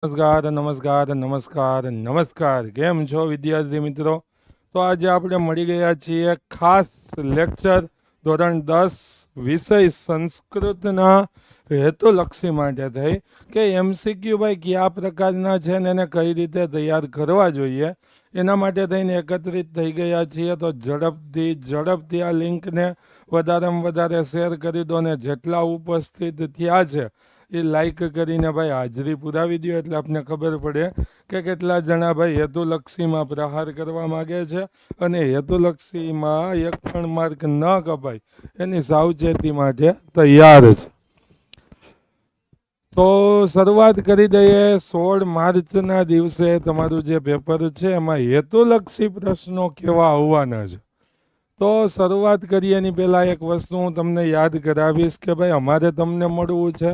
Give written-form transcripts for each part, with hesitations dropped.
નમસ્કાર નમસ્કાર નમસ્કાર નમસ્કાર. કેમ છો વિદ્યાર્થી મિત્રો? તો આજે આપણે મળી ગયા છીએ ખાસ લેક્ચર ધોરણ 10 વિષય સંસ્કૃતના હેતુલક્ષી માટે થઈ કે એમસીક્યુ ભાઈ કયા પ્રકારના છે ને એને કઈ રીતે તૈયાર કરવા જોઈએ એના માટે થઈને એકત્રિત થઈ ગયા છીએ. તો ઝડપથી આ લિંકને વધારેમાં વધારે શેર કરી દો ને જેટલા ઉપસ્થિત થયા છે એ લાઈક કરીને ભાઈ હાજરી પુરાવી દો એટલે આપને ખબર પડે કે કેટલા જણા ભાઈ હેતુલક્ષીમાં પ્રહાર કરવા માગે છે અને હેતુલક્ષીમાં એક પણ માર્ક ન કપાય એની સાવચેતી માટે તૈયાર છે. તો શરૂઆત કરી દઈએ. 16 માર્ચના દિવસે તમારું જે પેપર છે એમાં હેતુલક્ષી પ્રશ્નો કેવા આવવાના છે. તો શરૂઆત કરીએ એની પહેલાં એક વસ્તુ હું તમને યાદ કરાવીશ કે ભાઈ અમારે તમને મળવું છે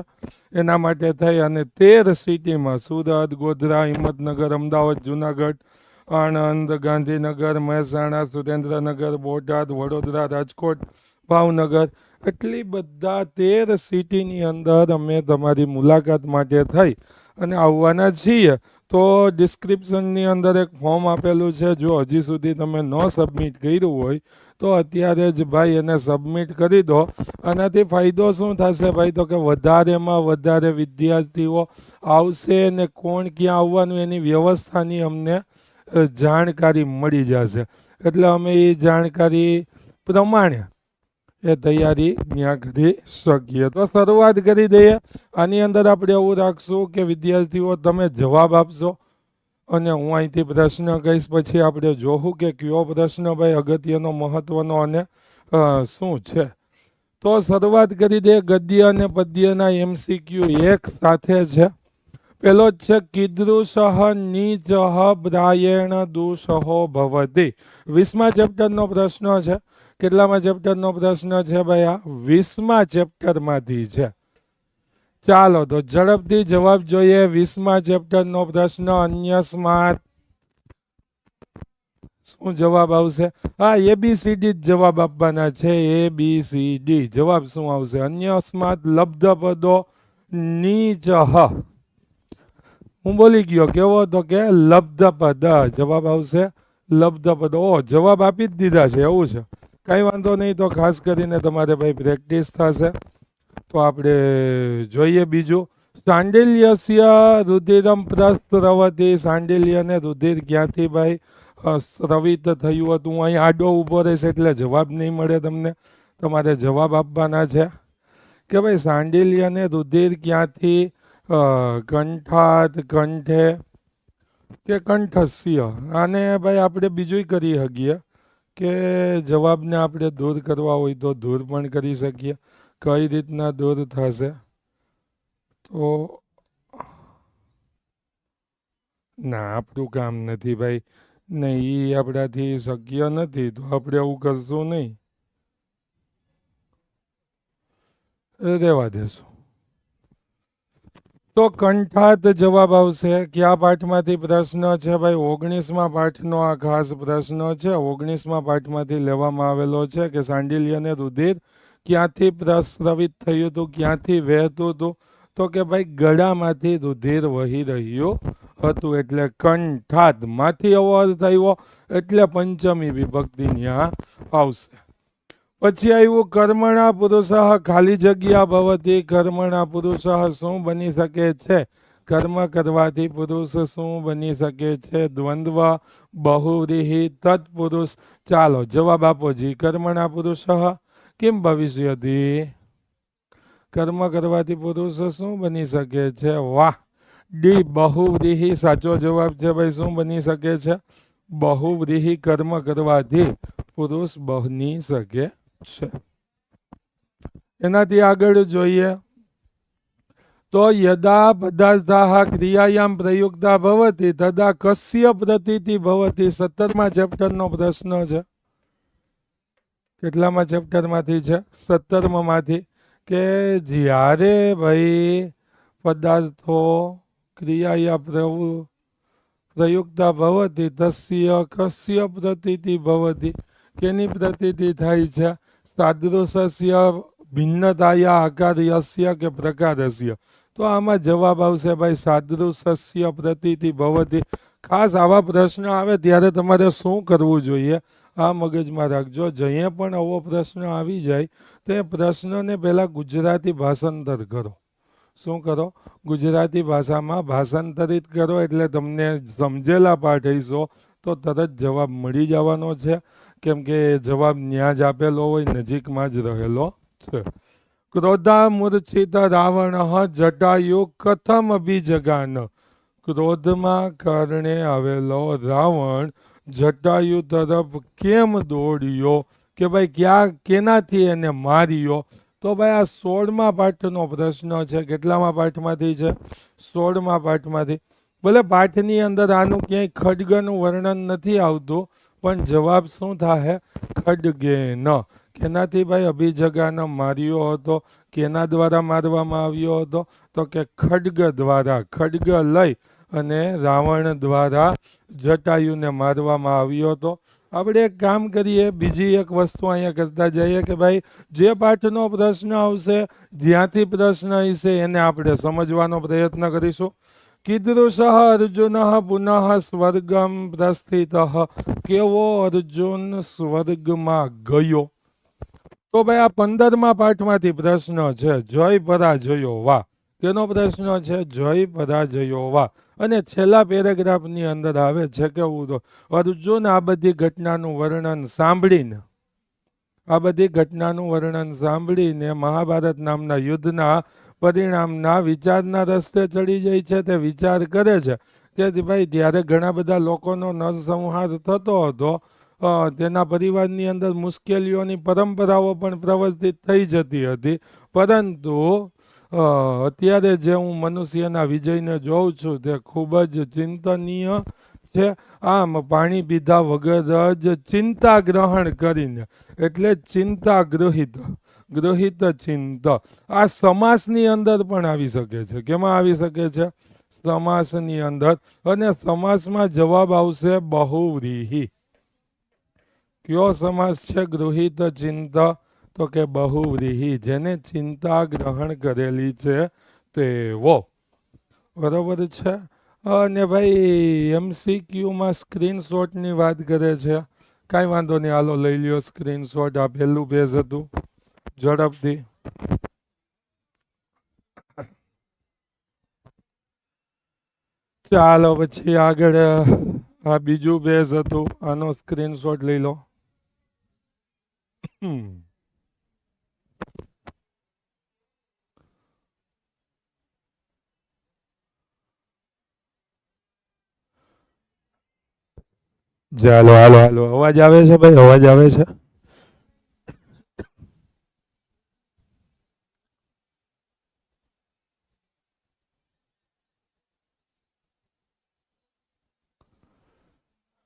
એના માટે થઈ અને 13 સિટીમાં સુરત, ગોધરા, હિંમતનગર, અમદાવાદ, જુનાગઢ, આણંદ, ગાંધીનગર, મહેસાણા, સુરેન્દ્રનગર, બોટાદ, વડોદરા, રાજકોટ, ભાવનગર એટલી બધા 13 સિટીની અંદર અમે તમારી મુલાકાત માટે થઈ અને આવવાના છીએ. તો ડિસ્ક્રિપ્શનની અંદર એક ફોર્મ આપેલું છે. જો હજી સુધી તમે ન સબમિટ કર્યું હોય તો અત્યારે જ ભાઈ એને સબમિટ કરી દો. આનાથી ફાયદો શું થશે ભાઈ? તો કે વધારેમાં વધારે વિદ્યાર્થીઓ આવશે ને કોણ ક્યાં આવવાનું એની વ્યવસ્થાની અમને જાણકારી મળી જશે. એટલે અમે એ જાણકારી પ્રમાણે એ તૈયારી ત્યાં કરી શકીએ. તો શરૂઆત કરી દઈએ. આની અંદર આપણે એવું રાખશું કે વિદ્યાર્થીઓ તમે જવાબ આપશો અને હું અહીંથી પ્રશ્ન કહીશ, પછી આપણે જોવું કે કયો પ્રશ્ન ભાઈ અગત્યનો, મહત્વનો અને શું છે. તો શરૂઆત કરી દે. ગદ્ય અને પદ્યના એમસીક્યુ એક સાથે છે. પેલો જ છે કીદૃશ નીચ બ્રાયેણ દુષહો ભવતી. 20મા ચેપ્ટરનો પ્રશ્ન છે. કેટલામાં ચેપ્ટરનો પ્રશ્ન છે ભાઈ? આ 20મા ચેપ્ટરમાંથી છે. ચાલો તો ઝડપથી જવાબ જોઈએ. 20મા ચેપ્ટરનો પ્રશ્ન અન્યસ્માત શું જવાબ આવશે? હા, ABCD જ જવાબ આપવાના છે. ABCD જવાબ શું આવશે? અન્યસ્માત લબ્ધ પદો નીચ. હું બોલી ગયો કેવો? તો કે લબ્ધ પદ જવાબ આવશે. લબ્ધ પદો. જવાબ આપી જ દીધા છે એવું છે. કાંઈ વાંધો નહીં. તો ખાસ કરીને તમારે ભાઈ પ્રેક્ટિસ થશે. તો આપણે જોઈએ બીજું. સાંડિલ્યસ્ય રુધિરમ પ્રસ્રવતી. સાંડિલ્યને રુધિર ક્યાંથી ભાઈ સ્રવિત થયું હતું? અહીં આડો ઊભો રહેશે એટલે જવાબ નહીં મળે તમને. તમારે જવાબ આપવાના છે કે ભાઈ સાંડિલ્યને રુધિર ક્યાંથી કંઠાત, કંઠે કે કંઠસ્ય. આને ભાઈ આપણે બીજું કરી શકીએ કે જવાબને આપણે દૂર કરવા હોય તો દૂર પણ કરી શકીએ. કઈ રીતના દૂર થશે? તો ના, આપણું કામ નથી ભાઈ. નહીં, એ આપણાથી શક્ય નથી. તો આપણે એવું કરશું નહીં, રહેવા દેશું. તો કંઠાત જવાબ આવશે. કયા પાઠમાંથી પ્રશ્ન છે ભાઈ? 19મા પાઠનો આ ખાસ પ્રશ્ન છે. 19મા પાઠમાંથી લેવામાં આવેલો છે કે સાંડિલ્યને રુધિર ક્યાંથી પ્રસ્રવિત થયું હતું, ક્યાંથી વહેતું હતું? તો કે ભાઈ ગળામાંથી રુધિર વહી રહ્યું હતું. એટલે કંઠાત માંથી અવર થયો એટલે પંચમી વિભક્તિ ત્યાં આવશે. પછી આવ્યું કર્મણા પુરુષ ખાલી જગ્યા ભવતી. કર્મણા પુરુષ શું બની શકે છે? કર્મ કરવાથી પુરુષ શું બની શકે છે? દ્વંદ્વ, બહુવ્રીહી, તત્પુરુષ. ચાલો જવાબ આપો જી. કર્મણા પુરુષ કેમ ભવિષ્યથી? કર્મ કરવાથી પુરુષ શું બની શકે છે? વાહ. ડી બહુવ્રીહી સાચો જવાબ છે ભાઈ. શું બની શકે છે? બહુવ્રીહી. કર્મ કરવાથી પુરુષ બની શકે છે. એનાથી આગળ જોઈએ તો યદા પદાર્થા ક્રિયાયામ પ્રયુક્તા ભવતી તદા કસ્ય પ્રતીતિ ભવતી. 17મા ચેપ્ટરનો પ્રશ્ન છે. કેટલામાં ચેપ્ટરમાંથી છે? 17માંથી. કે જ્યારે ભાઈ પદાર્થો ક્રિયાયા પ્રયુક્તા ભવતી તસ્ય કસ્ય પ્રતીતિ ભવતી. કેની પ્રતીતિ થાય છે? સાદૃશ્ય ભિન્નતાયા આકાર્યસ્ય કે પ્રકારસ્ય. તો આમાં જવાબ આવશે ભાઈ સાદૃશ્ય પ્રતીતિ ભવતી. ખાસ આવા પ્રશ્ન આવે ત્યારે તમારે શું કરવું જોઈએ આ મગજમાં રાખજો. જઈએ પણ આવો પ્રશ્ન આવી જાય તે પ્રશ્નને પહેલાં ગુજરાતી ભાષાંતર કરો. શું કરો? ગુજરાતી ભાષામાં ભાષાંતરિત કરો એટલે તમને સમજેલા પાઠ હશો તો તરત જવાબ મળી જવાનો છે, કેમ કે જવાબ ન્યા જ આપેલો હોય, નજીકમાં જ રહેલો છે. ક્રોધા મૂર્છિત રાવણ જટાયુ કથમ અભિજગાન. ક્રોધમાં કારણે આવેલો રાવણ જટાયુ તરફ કેમ દોડ્યો, કે ભાઈ ક્યાં કેનાથી એને માર્યો? તો ભાઈ આ 16મા પાઠનો પ્રશ્ન છે. કેટલામા પાઠમાંથી છે? 16મા પાઠમાંથી. ભલે પાઠની અંદર આનું ક્યાંય ખડગનું વર્ણન નથી આવતું, પણ જવાબ શું થાય? ખડગેન. કેનાથી ભાઈ અભિજગાન માર્યો હતો? કેના દ્વારા મારવામાં આવ્યો હતો? તો કે ખડગ દ્વારા. ખડગ લઈ અને રાવણ દ્વારા જટાયુને મારવામાં આવ્યો હતો. આપણે એક કામ કરીએ, બીજી એક વસ્તુ અહીંયા કરતા જઈએ કે ભાઈ જે પાઠનો પ્રશ્ન આવશે, જ્યાંથી પ્રશ્ન હશે એને આપણે સમજવાનો પ્રયત્ન કરીશું. કીદૃશ અર્જુન પુનઃ સ્વર્ગમ પ્રસ્થિત. કેવો અર્જુન સ્વર્ગમાં ગયો? તો ભાઈ આ 15મા પાઠમાંથી પ્રશ્ન છે. જય પરાજયો વાહ. કેનો પ્રશ્ન છે? જય પરાજયો વાહ. અને છેલ્લા પેરેગ્રાફની અંદર આવે છે કેવું તો અર્જુન આ બધી ઘટનાનું વર્ણન સાંભળીને મહાભારત નામના યુદ્ધના પરિણામના વિચારના રસ્તે ચડી જાય છે. તે વિચાર કરે છે કે ભાઈ ત્યારે ઘણા બધા લોકોનો નરસંહાર થતો હતો, તેના પરિવારની અંદર મુશ્કેલીઓની પરંપરાઓ પણ પ્રવર્તિત થઈ જતી હતી, પરંતુ અત્યારે જે હું મનુષ્યના વિજયને જોઉં છું તે ખૂબ જ ચિંતનીય છે. આમ પાણી પીધા વગર જ ચિંતા ગ્રહણ કરીને, એટલે ચિંતા ગૃહિત ચિંત. આ સમાસની અંદર પણ આવી શકે છે. કેમાં આવી શકે છે? સમાસની અંદર. અને સમાસમાં જવાબ આવશે બહુવ્રીહી. કયો સમાસ છે? ગૃહિત ચિંત. તો કે બહુવ્રીહી, જેને ચિંતા ગ્રહણ કરેલી છે તેવો. બરોબર છે. અને ભાઈ MCQમાં સ્ક્રીનશોટની વાત કરે છે. કાંઈ વાંધો નહીં, હાલો લઈ લ્યો સ્ક્રીનશોટ. આ પહેલું પેજ હતું. ઝડપથી ચાલો પછી આગળ આ બીજું પેજ હતું, આનો સ્ક્રીનશોટ લઈ લો. ચાલો હાલો હાલો. અવાજ આવે છે ભાઈ? અવાજ આવે છે?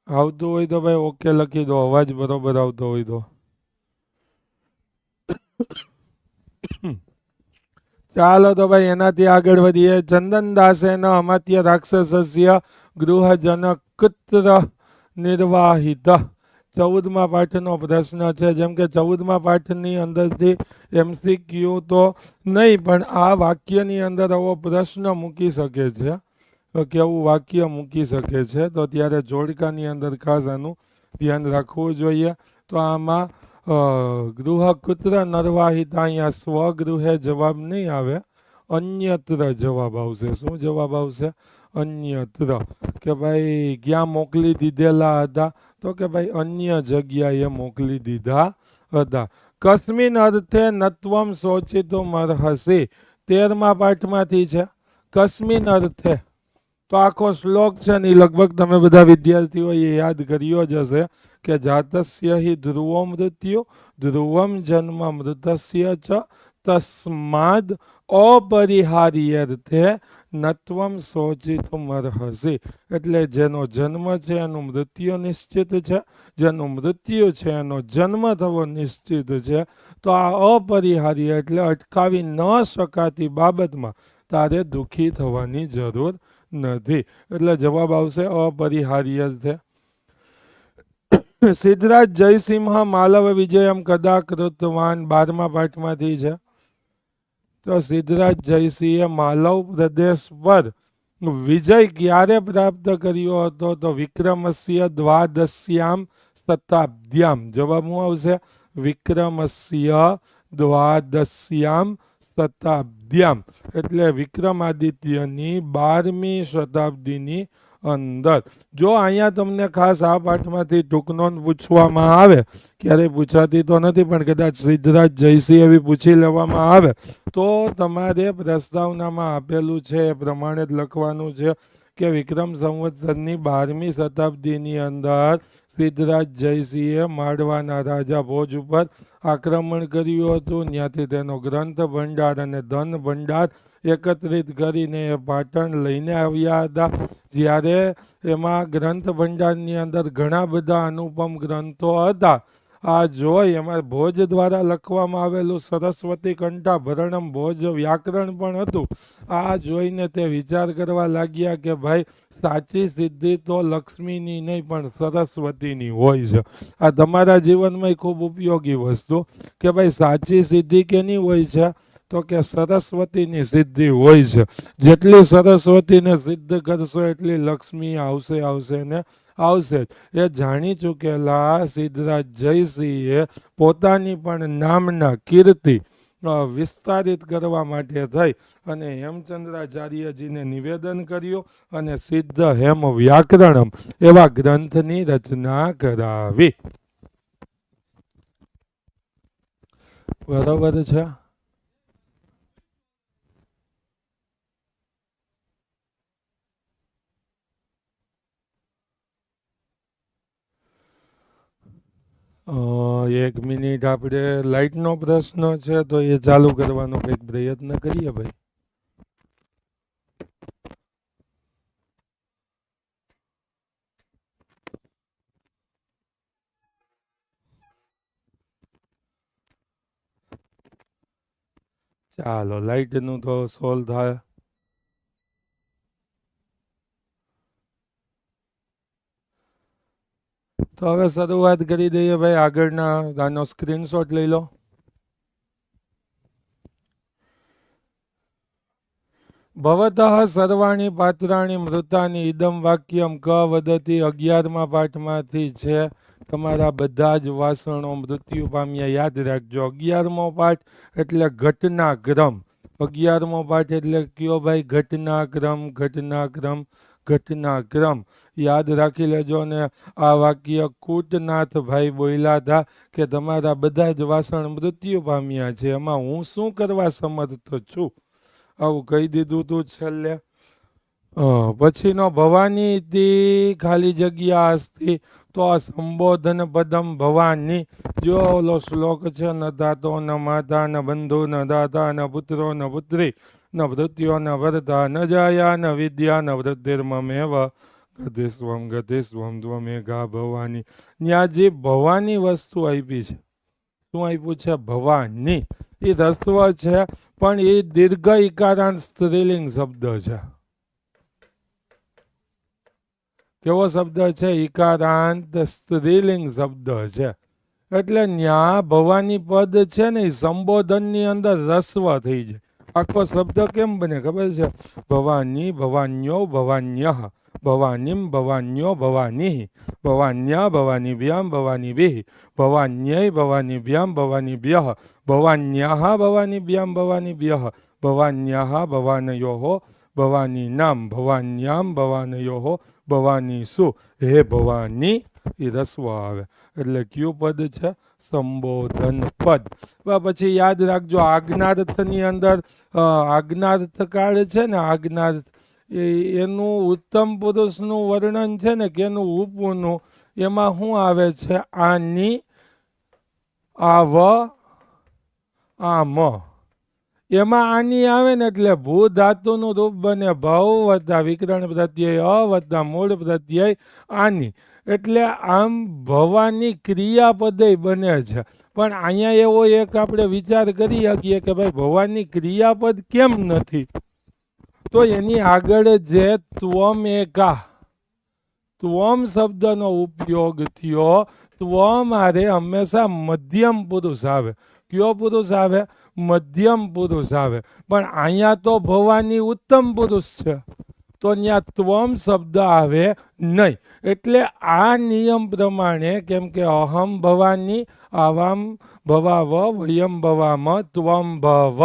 આવતું હોય તો ભાઈ ઓકે લખી દો. અવાજ બરોબર આવતો હોય તો. ચાલો તો ભાઈ એનાથી આગળ વધીએ. ચંદનદાસે ન અમાત્ય રાક્ષસસ્ય ગૃહજન કુત્ર નિર્વાહિત. 14મા પાઠનો પ્રશ્ન છે. જેમ કે 14મા પાઠની અંદરથી MCQ તો નહીં, પણ આ વાક્યની અંદર આવો પ્રશ્ન મૂકી શકે છે. કેવું વાક્ય મૂકી શકે છે? તો ત્યારે જોડકાની અંદર ખાસ આનું ધ્યાન રાખવું જોઈએ. તો આમાં ગૃહ કુત્ર નરવાહિત, અહીંયા સ્વગૃહે જવાબ નહીં આવે, અન્યત્ર જવાબ આવશે. શું જવાબ આવશે? અન્યત્ર. કે ભાઈ ક્યાં મોકલી દીધેલા હતા? તો કે ભાઈ અન્ય જગ્યાએ મોકલી દીધા હતા. કસ્મિન અર્થે નત્વમ શોચિતુમ અર્હસી. 13મા પાઠમાંથી છે. કસ્મિન અર્થે. તો આખો શ્લોક છે ને લગભગ તમે બધા વિદ્યાર્થીઓએ યાદ કર્યો જ હશે કે જાતસ્ય હિ ધ્રુવો મૃત્યુ ધ્રુવમ જન્મ મૃતસ્ય ચ તસ્માદ અપરિહાર્યર્થે નત્વમ શોચિતુમ અર્હસી. એટલે જેનો જન્મ છે એનું મૃત્યુ નિશ્ચિત છે, જેનું મૃત્યુ છે એનો જન્મ થવો નિશ્ચિત છે. તો આ અપરિહાર્ય એટલે અટકાવી ન શકાતી બાબતમાં તારે દુઃખી થવાની જરૂર નથી. એટલે જવાબ આવશે અપરિહાર્ય છે. સિદ્ધરાજ જયસિંહ માલવ વિજયમ કદા કૃતવાન. 12મા પાઠમાંથી છે. તો સિદ્ધરાજ જયસિંહે માલવ પ્રદેશ પર વિજય ક્યારે પ્રાપ્ત કર્યો હતો? તો વિક્રમસ્ય દ્વાદશ્યામ શતાબ્દ્યામ. જવાબ શું આવશે? વિક્રમસ્ય દ્વાદશ્યામ શતાબ્દ્યામ, એટલે વિક્રમાદિત્યની 12મી શતાબ્દીની અંદર. જો અહીંયા તમને ખાસ આ પાઠમાંથી ટૂંકનોંધ પૂછવામાં આવે, ક્યારેય પૂછાતી તો નથી પણ કદાચ સિદ્ધરાજ જયસિંહ એવી પૂછી લેવામાં આવે તો તમારે પ્રસ્તાવનામાં આપેલું છે એ પ્રમાણે જ લખવાનું છે કે વિક્રમ સંવત્સરની 12મી શતાબ્દીની અંદર સિદ્ધરાજ જયસિંહે માળવાના રાજા ભોજ ઉપર આક્રમણ કર્યું હતું. ત્યાંથી તેનો ગ્રંથ ભંડાર અને ધન ભંડાર એકત્રિત કરીને એ પાટણ લઈને આવ્યા હતા. જ્યારે એમાં ગ્રંથ ભંડારની અંદર ઘણા બધા અનુપમ ગ્રંથો હતા. આ જોઈ એમાં ભોજ દ્વારા લખવામાં આવેલું સરસ્વતી કંઠાભરણમ ભોજ વ્યાકરણ પણ હતું. આ જોઈને તે વિચાર કરવા લાગ્યા કે ભાઈ સાચી સિદ્ધિ તો લક્ષ્મીની નહીં પણ સરસ્વતીની હોય છે. આ તમારા જીવનમાં ખૂબ ઉપયોગી વસ્તુ કે ભાઈ સાચી સિદ્ધિ કેની હોય છે? તો કે સરસ્વતીની સિદ્ધિ હોય છે. જેટલી સરસ્વતીને સિદ્ધ કરશો એટલી લક્ષ્મી આવશે ને આવશે. એ જાણી ચૂકેલા સિદ્ધરાજ જયસિંહે પોતાની પણ નામના કીર્તિ વિસ્તારિત કરવા માટે થઈ અને હેમચંદ્રાચાર્યજીને નિવેદન કર્યું અને સિદ્ધ હેમ વ્યાકરણમ એવા ગ્રંથની રચના કરાવી. બરાબર છે. એક મિનિટ, આપણે લાઇટનો પ્રશ્ન છે તો એ ચાલુ કરવાનો કંઈક પ્રયત્ન કરીએ ભાઈ. ચાલો લાઇટનું તો સોલ્વ થાય. તો હવે શરૂઆત કરી દઈએ ભાઈ. આગળના આનો સ્ક્રીનશોટ લઈ લો. ભવતઃ સર્વાણી પાત્રાણી મૃતાની ઇદમ વાક્યમ ક વદતી 11મા પાઠમાંથી છે. તમારા બધા જ વાસણો મૃત્યુ પામ્યા. યાદ રાખજો 11મો પાઠ એટલે ઘટનાક્રમ. 11મો પાઠ એટલે કયો ભાઈ? ઘટનાક્રમ. યાદ રાખી લેજો. ને આ વાક્ય કૂટનાથ ભાઈ બોલ્યા હતા કે તમારા બધા જ વાસણ મૃત્યુ પામ્યા છે, એમાં હું શું કરવા સમર્થ છું? આવું કહી દીધું તું છેલ્લે. પછીનો ભવાની તી ખાલી જગ્યા અસ્તિ, તો આ સંબોધન પદમ ભવાની. જો ઓલો શ્લોક છે ન દાતો ન માતા ન બંધુ ન દાતા ન પુત્રો ન પુત્રી ન ભૃત્યો ન વર્તા ન જાયા ન વિદ્યા ન વૃદ્ધિર્મમેવ ગતિસ્વમ ત્વમેઘા ભવાની. ત્યાં જે ભવાની વસ્તુ આપી છે, શું આપ્યું છે? ભવાની. એ રસ્વ છે પણ એ દીર્ઘ ઇકારાંત સ્ત્રીલિંગ શબ્દ છે. કેવો શબ્દ છે? ઇકારાંત સ્ત્રીલિંગ શબ્દ છે. એટલે ન્યા ભવાની પદ છે ને એ સંબોધનની અંદર રસ્વ થઈ જાય. આખો શબ્દ કેમ બને ખબર છે? ભવાની, ભવાન્યો, ભવાન્યઃ, ભવાનીમ, ભવાન્યો, ભવાની, ભવાન્યા, ભવાનીભ્યામ, ભવાનીભિઃ, ભવાન્યૈ, ભવાનીભ્યામ, ભવાનીભ્યઃ, ભવાન્યાઃ, ભવાનીભ્યામ, ભવાનીભ્યઃ, ભવાન્યાઃ, ભવાનયોઃ, ભવાનીનામ, ભવાન્યામ, ભવાનયોઃ, ભવાનીસુ. હે ભવાની, એ રસ્વ આવે એટલે કયું પદ છે? સંબોધન પદ. પછી યાદ રાખજો આજ્ઞાર્થની અંદર આજ્ઞાર્થ કાળ છે ને, આજ્ઞાર્થ એનું ઉત્તમ પુરુષનું વર્ણન છે ને કે એનું ઉપનું, એમાં શું આવે છે? આની, આવ, આમ. એમાં આની આવે ને એટલે ભૂ ધાતુનું રૂપ બને ભવ વત્તા વિકરણ પ્રત્યય અ વત્તા મૂળ પ્રત્યય આની. એટલે આમ ભવાની ક્રિયાપદે બને છે. પણ અહીંયા એવો એક આપણે વિચાર કરી શકીએ કે ભાઈ ભવાની ક્રિયાપદ કેમ નથી? તો એની આગળ જે ત્વમેકા, ત્વમ શબ્દનો ઉપયોગ થયો. ત્વમ આરે હંમેશા મધ્યમ પુરુષ આવે. કયો પુરુષ આવે? મધ્યમ પુરુષ આવે. પણ અહીંયા તો ભવાની ઉત્તમ પુરુષ છે, તો ત્યાં ત્વમ શબ્દ આવે નહીં. એટલે આ નિયમ પ્રમાણે, કેમ કે અહમ ભવાની, આવામ ભવાવ, વયમ ભવામ, ત્વમ ભવ,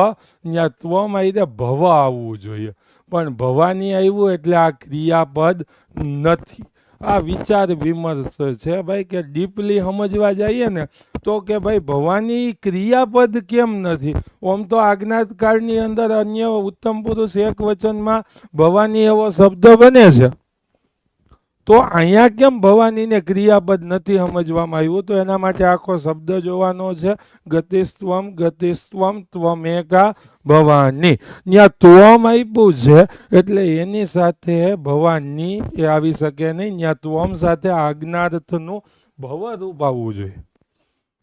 ત્યાં ત્વમ આવી દે ભવ આવવું જોઈએ, પણ ભવાની આવ્યું એટલે આ ક્રિયાપદ નથી. આ વિચાર વિમર્શ છે ભાઈ, કે ડીપલી સમજવા જઈએ ને તો કે ભાઈ ભવાની ક્રિયાપદ કેમ નથી? આમ તો આજ્ઞાતકાળની અંદર અન્ય ઉત્તમ પુરુષ એક વચનમાં ભવાની એવો શબ્દ બને છે, તો અહીંયા કેમ ભવાનીને ક્રિયાપદ નથી સમજવામાં આવ્યું? તો એના માટે આખો શબ્દ જોવાનો છે. ગતિસ્ત્વમ ગતિસ્ત્વમ ત્વમેકા ભવાની. ત્યાં ત્વમ આપ્યું છે એટલે એની સાથે ભવાની એ આવી શકે નહીં. ત્યાં ત્વમ સાથે આજ્ઞાર્થનું ભવરૂપ આવવું જોઈએ.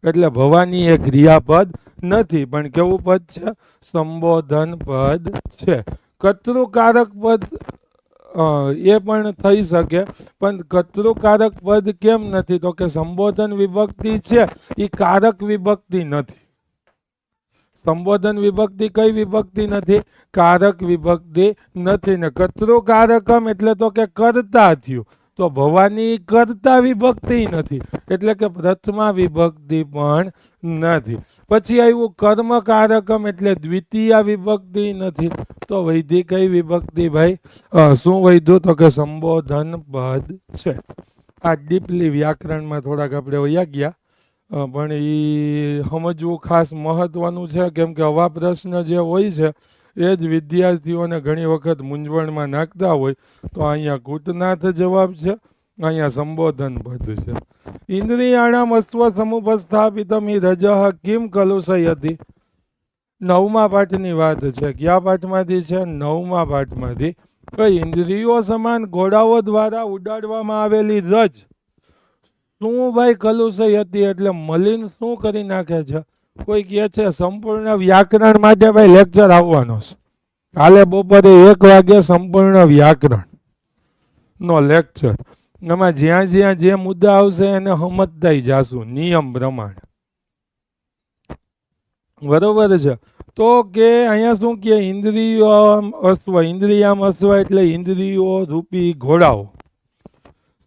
એટલે ભવાની એ ક્રિયાપદ નથી, પણ કેવું પદ છે? સંબોધન પદ છે. કર્તૃકારક પદ એ પણ થઈ શકે, પણ કર્તૃકારક પદ કેમ નથી? તો કે સંબોધન વિભક્તિ છે એ કારક વિભક્તિ નથી. સંબોધન વિભક્તિ કઈ વિભક્તિ નથી? કારક વિભક્તિ નથી. ને કર્તૃકારકમ એટલે તો કે કર્તા થયું, તો ભવાની કર્તા વિભક્તિ નથી, એટલે કે પ્રથમા વિભક્તિ પણ નથી. પછી આવ્યું કર્મકારકમ એટલે દ્વિતીય વિભક્તિ નથી, તો વૈધિ કઈ વિભક્તિ ભાઈ? શું વૈધું? તો કે સંબોધન પદ છે. આ ડીપલી વ્યાકરણમાં થોડાક આપણે વયા ગયા, પણ એ સમજવું ખાસ મહત્વનું છે, કેમ કે આવા પ્રશ્ન જે હોય છે એ જ વિદ્યાર્થીઓને ઘણી વખત મૂંઝવણમાં નાખતા હોય. તો અહીંયા કૂટનાથ જવાબ છે, અહીંયા સંબોધન પદ છે. ઇન્દ્રિયાણામ અસ્વ સમુપસ્થાપિતમ હિ રજઃ કિમ કલુષયતિ. 9મા પાઠની વાત છે. કયા પાઠમાંથી છે? 9મા પાઠમાંથી. ઇન્દ્રિયો સમાન ઘોડાઓ દ્વારા ઉડાડવામાં આવેલી રજ શું ભાઈ કલુષયતિ એટલે મલિન શું કરી નાખે છે? કોઈ કહે છે સંપૂર્ણ વ્યાકરણ માટે ભાઈ લેક્ચર આવવાનો છે, કાલે બપોરે 1 વાગે સંપૂર્ણ વ્યાકરણ નો લેક્ચર. એમાં જ્યાં જ્યાં જે મુદ્દા આવશે એને સમજતા જાશું નિયમ પ્રમાણે, બરોબર છે? તો કે અહીંયા શું કે ઇન્દ્રિયો અસ્વ, ઇન્દ્રિયામ અસ્વ એટલે ઇન્દ્રિયો રૂપી ઘોડાઓ.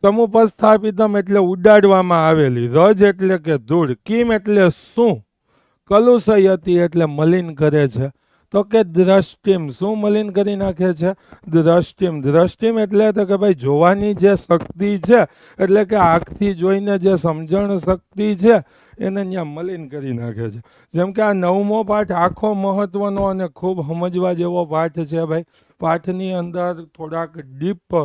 સમુપસ્થાપિતમ એટલે ઉડાડવામાં આવેલી. રજ એટલે કે ધૂળ. કિમ એટલે શું? કલુષયતિ એટલે મલિન કરે છે. તો કે દ્રષ્ટિમ, શું મલિન કરી નાખે છે? દ્રષ્ટિમ. દ્રષ્ટિમ એટલે તો કે ભાઈ જોવાની જે શક્તિ છે, એટલે કે આંખથી જોઈને જે સમજણ શક્તિ છે એને ત્યાં મલિન કરી નાખે છે. જેમ કે આ 9મો પાઠ આખો મહત્વનો અને ખૂબ સમજવા જેવો પાઠ છે ભાઈ. પાઠની અંદર થોડાક ડીપ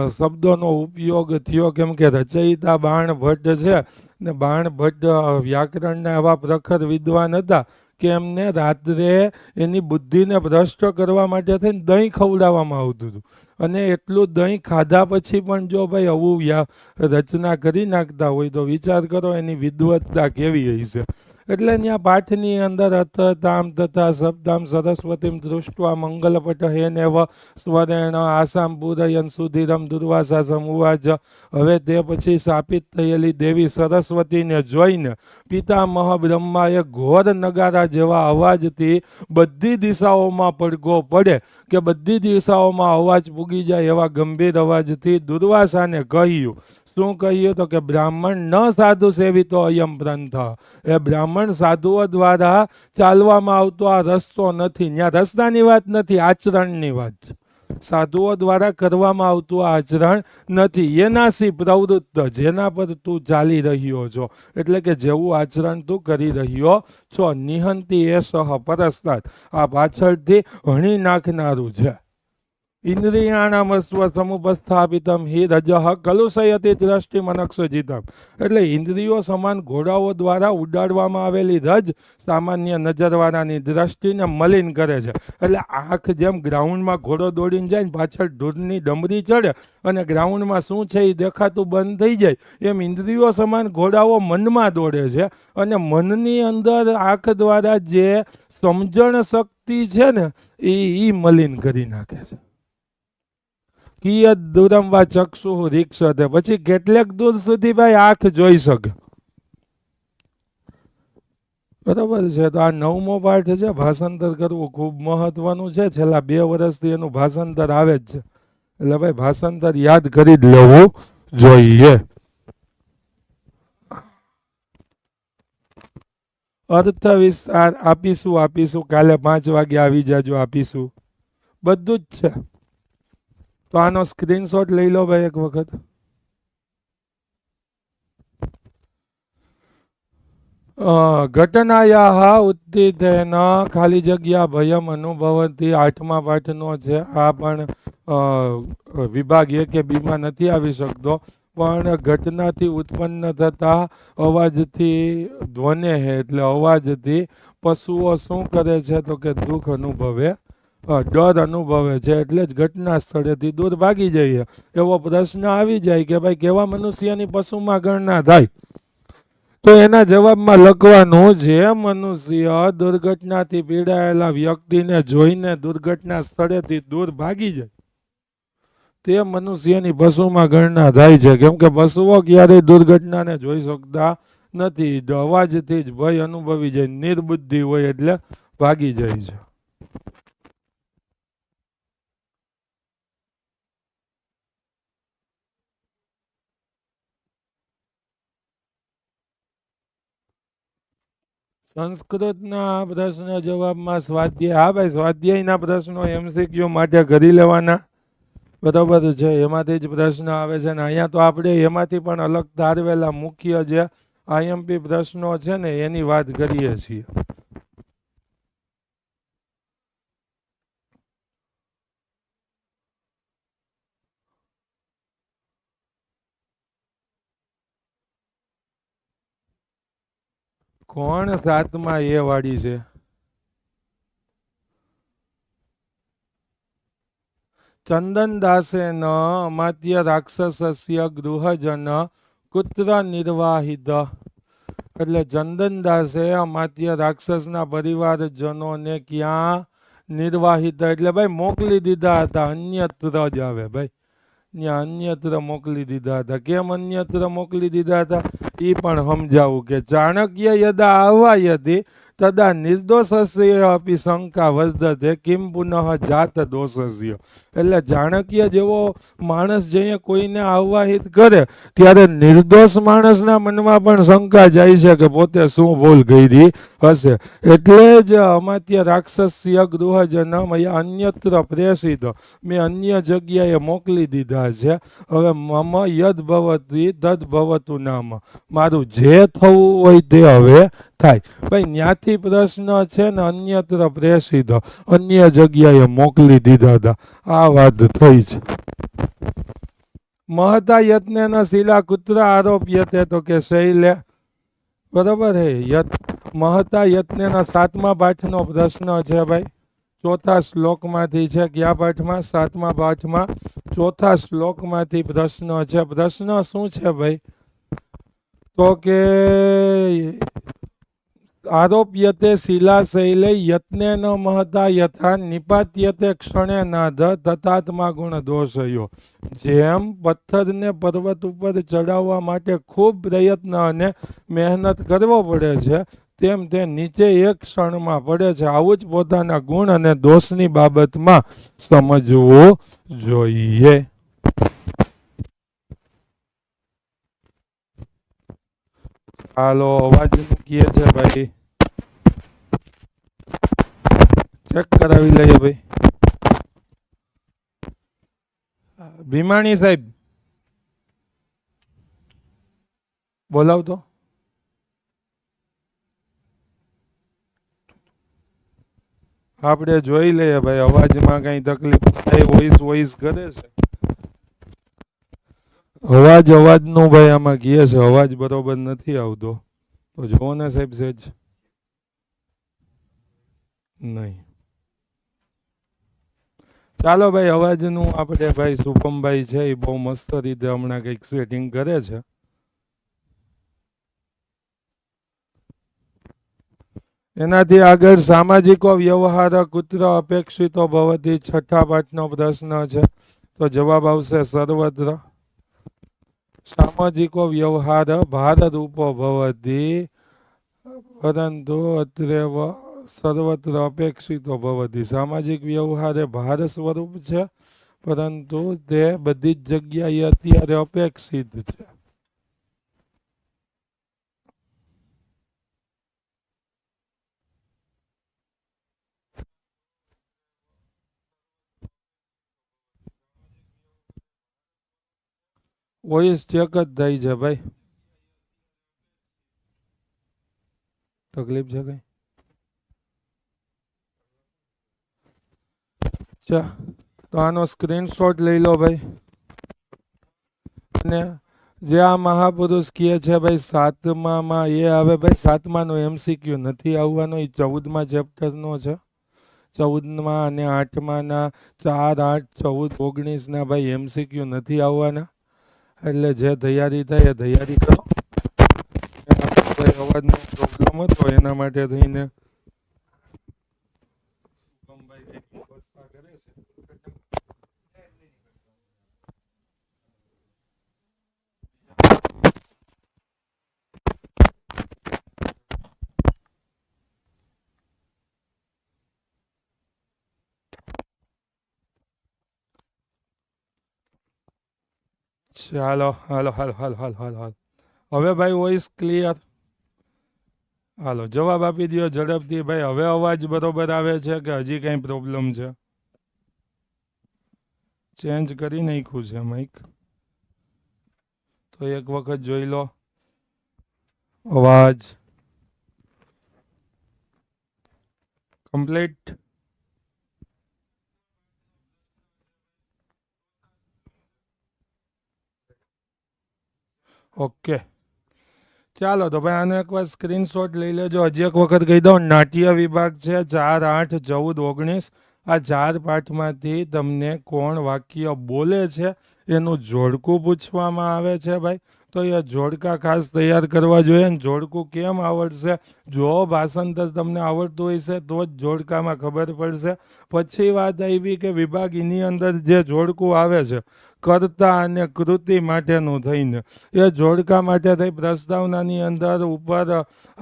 શબ્દોનો ઉપયોગ થયો, કેમ કે રચયિતા બાણ ભટ્ટ છે ને બાણ ભટ્ટ વ્યાકરણના એવા પ્રખર વિદ્વાન હતા કે એમને રાત્રે એની બુદ્ધિને ભ્રષ્ટ કરવા માટે થઈને દહીં ખવડાવવામાં આવતું હતું, અને એટલું દહીં ખાધા પછી પણ જો ભાઈ આવું રચના કરી નાખતા હોય તો વિચાર કરો એની વિદ્વત્તા કેવી હશે. એટલે ત્યાં પાઠની અંદર તામ તથા શબ્દામ સરસ્વતીમ દૃષ્ટવા મંગલપટ હેનેવ સ્વરેણ આસામ પૂરયન સુધીરમ દુર્વાસા સમુવાચ. હવે તે પછી સ્થાપિત થયેલી દેવી સરસ્વતીને જોઈને પિતામહ બ્રહ્માએ ઘોર નગારા જેવા અવાજથી બધી દિશાઓમાં પડઘો પડે, કે બધી દિશાઓમાં અવાજ પૂગી જાય એવા ગંભીર અવાજથી દુર્વાસાને કહ્યું. શું કહ્યું? તો કે બ્રાહ્મણ ન સાધુ સેવિતો અયમ ગ્રંથ. એ બ્રાહ્મણ સાધુઓ દ્વારા ચાલવામાં આવતો આ રસ્તો નથી. ત્યાં રસ્તાની વાત નથી, આચરણની વાત. સાધુઓ દ્વારા કરવામાં આવતું આચરણ નથી. એનાસી પ્રવૃત્ત, જેના પર તું ચાલી રહ્યો છો, એટલે કે જેવું આચરણ તું કરી રહ્યો છો. નિહંતી એ સહ પરસ્તાત, આ પાછળથી હણી નાખનારું છે. ઇન્દ્રિયાણામ અસ્વ સમુપસ્થાપિતમ હિ રજઃ કલુષયતિ દ્રષ્ટિ મનક્ષજિતમ. એટલે ઇન્દ્રિયો સમાન ઘોડાઓ દ્વારા ઉડાડવામાં આવેલી રજ સામાન્ય નજરવાળાની દ્રષ્ટિને મલિન કરે છે. એટલે આંખ જેમ ગ્રાઉન્ડમાં ઘોડો દોડીને જાય ને પાછળ ધૂળની ડમરી ચડે અને ગ્રાઉન્ડમાં શું છે એ દેખાતું બંધ થઈ જાય, એમ ઇન્દ્રિયો સમાન ઘોડાઓ મનમાં દોડે છે, અને મનની અંદર આંખ દ્વારા જે સમજણ શક્તિ છે ને એ મલિન કરી નાખે છે. કિયત દૂરમ વા ચક્ષુ રીક્ષતે, પછી કેટલેક દૂર સુધી ભાઈ આંખ જોઈ શકે. બરાબર છે. તો આ 9મો પાઠ છે. ભાષાંતર કરવું ખૂબ મહત્વનું છે. છેલ્લા 2 વર્ષથી એનું ભાષાંતર આવે જ છે. એટલે ભાઈ ભાષાંતર યાદ કરી જ લેવું જોઈએ. અર્થ વિસ્તાર આપીશું. કાલે 5 વાગે આવી જાજો, આપીશું. બધું જ છે. તો આનો સ્ક્રીનશોટ લઈ લો ભાઈ એક વખત. ઘટનાયાહ ઉત્થિતેન ખાલી જગ્યા ભયમ અનુભવતી 8મા પાઠનો છે. આ પણ વિભાગ 1 કે 2 માં નથી આવી શકતો, પણ ઘટનાથી ઉત્પન્ન થતા અવાજથી ધ્વને હે એટલે અવાજથી પશુઓ શું કરે છે તો કે દુઃખ અનુભવે, ડર અનુભવે છે. એટલે જ ઘટના સ્થળેથી દૂર ભાગી જઈએ. એવો પ્રશ્ન આવી જાય કે ભાઈ કેવા મનુષ્યની પશુમાં ગણના થાય? તો એના જવાબમાં લખવાનું, જે મનુષ્ય દુર્ઘટનાથી પીડાયેલા વ્યક્તિને જોઈને દુર્ઘટના સ્થળેથી દૂર ભાગી જાય તે મનુષ્યની પશુમાં ગણના થાય છે. કેમ કે પશુઓ ક્યારેય દુર્ઘટનાને જોઈ શકતા નથી. અવાજથી જ ભય અનુભવી જાય. નિર્બુદ્ધિ હોય એટલે ભાગી જાય છે. સંસ્કૃતના પ્રશ્ન જવાબમાં સ્વાધ્યાય. હા ભાઈ, સ્વાધ્યાયના પ્રશ્નો MCQ માટે કરી લેવાના. બરાબર છે. એમાંથી જ પ્રશ્ન આવે છે. ને અહીંયા તો આપણે એમાંથી પણ અલગ તારવેલા મુખ્ય જે IMP પ્રશ્નો છે ને એની વાત કરીએ છીએ. કોણ 7મા એ વાળી છે? ચંદનદાસેન અમાત્ય રાક્ષસસ્ય ગૃહજન કુત્ર નિર્વાહિત. એટલે ચંદનદાસે અમાત્ય રાક્ષસના પરિવારજનોને ક્યાં નિર્વાહિત એટલે ભાઈ મોકલી દીધા હતા. અન્યત્ર જ આવે ભાઈ, ત્યાં અન્યત્ર મોકલી દીધા હતા. કેમ અન્યત્ર મોકલી દીધા હતા એ પણ સમજાવું કે ચાણક્ય યદા આહ્વાયતિ તદા નિર્દોષસ્ય અપી શંકા વર્ધતે કિમ પુનઃ જાત દોષસ્ય. એટલે ચાણક્ય જેવો માણસ જે કોઈને આહ્વાહિત કરે ત્યારે નિર્દોષ માણસના મનમાં પણ શંકા જાય છે કે પોતે શું ભૂલ કરી હશે. એટલે જ અમાત્ય રાક્ષસ્ય ગૃહજનમ અન્યત્ર પ્રેષિત, મેં અન્ય જગ્યાએ મોકલી દીધા છે. હવે મમ યદ ભવતી તદ ભવતું નામ, મારું જે થવું હોય તે હવે થાય. ભાઈ ત્યાંથી પ્રશ્ન છે ને અન્યત્ર પ્રેષિત, અન્ય જગ્યાએ મોકલી દીધા હતા. આ વાત થઈ છે. મહતા યત્ન શિલા કુત્ર આરોપ્યતે તો કે શૈલે. બરાબર હે. મહતા યત્નના 7મા પાઠનો પ્રશ્ન છે ભાઈ. 4થા શ્લોકમાંથી છે. કયા પાઠમાં? 7મા પાઠમાં 4થા શ્લોકમાંથી પ્રશ્ન છે. પ્રશ્ન શું છે ભાઈ? તો કે આરોપ્યતે શિલાશૈલે યત્નેન મહતા યથા નિપાત્યતે ક્ષણે નાદ તથાત્મા ગુણ દોષયો. જેમ પથ્થરને પર્વત ઉપર ચડાવવા માટે ખૂબ પ્રયત્ન અને મહેનત કરવો પડે છે, તેમ તે નીચે એક ક્ષણમાં પડે છે. આવું જ પોતાના ગુણ અને દોષની બાબતમાં સમજવું જોઈએ. હાલો, અવાજ મૂકીએ છે ભાઈ, ચેક કરાવી લઈએ ભાઈ. ભીમાણી સાહેબ બોલાવતો. આપણે જોઈ લઈએ ભાઈ, અવાજમાં કઈ તકલીફ થાય. વોઇસ કરે છે. અવાજનું ભાઈ આમાં કહે છે અવાજ બરોબર નથી આવતો. તો જોવો ને સાહેબ સેજ નહીં. ચાલો ભાઈ, અવાજનું આપણે ભાઈ શુભમભાઈ છે એ બહુ મસ્ત રીતે હમણાં કંઈક સેટિંગ કરે છે. એનાથી આગળ સામાજિકો વ્યવહાર કુત્ર અપેક્ષિતો ભવતી 6થા પાઠનો પ્રશ્ન છે. તો જવાબ આવશે સર્વત્ર. સામાજિકો વ્યવહાર ભારરૂપો ભવતી પરંતુ અત્રેવ સર્વત્ર અપેક્ષિતો ભવતી. સામાજિક વ્યવહાર એ ભાર સ્વરૂપ છે, પરંતુ તે બધી જ જગ્યાએ અત્યારે અપેક્ષિત છે. વોઇસ ચેક જ થાય છે ભાઈ, તકલીફ છે કઈ? તો આનો સ્ક્રીનશોટ લઈ લો ભાઈ. અને જે આ મહાપુરુષ કહે છે ભાઈ સાતમામાં, એ હવે ભાઈ સાતમાનો MCQ નથી આવવાનો, એ 14મા ચેપ્ટરનો છે. 14મા અને 8માના 4, 8, 14, 19ના ભાઈ MCQ નથી આવવાના. એટલે જે તૈયારી થાય એ તૈયારી કરો. અવાજનો પ્રોબ્લેમ હતો એના માટે થઈને ચાલો હાલો હાલો હાલો હાલો હાલો હાલો હવે ભાઈ વોઇસ ક્લિયર? હાલો જવાબ આપી દો ઝડપથી ભાઈ. હવે અવાજ બરોબર આવે છે કે હજી કંઈ પ્રોબ્લેમ છે? ચેન્જ કરી નાખ્યું છે માઇક, તો એક વખત જોઈ લો. અવાજ કમ્પ્લીટ? ઓકે ચાલો તો ભાઈ આનો એકવાર સ્ક્રીનશોટ લઈ લેજો. હજી એક વખત કહી દઉં, નાટ્ય વિભાગ છે 4, 8, 14, 19. આ 4 પાઠમાંથી તમને કોણ વાક્ય બોલે છે એનું જોડકું પૂછવામાં આવે છે ભાઈ. તો એ જોડકા ખાસ તૈયાર કરવા જોઈએ. ને જોડકું કેમ આવડશે? જો ભાષાંતર તમને આવડતું હોય છે તો જ જોડકામાં ખબર પડશે. પછી વાત આવી કે વિભાગ એની અંદર જે જોડકું આવે છે કર્તા અને કૃતિ માટેનું થઈને, એ જોડકા માટે થઈ પ્રસ્તાવનાની અંદર ઉપર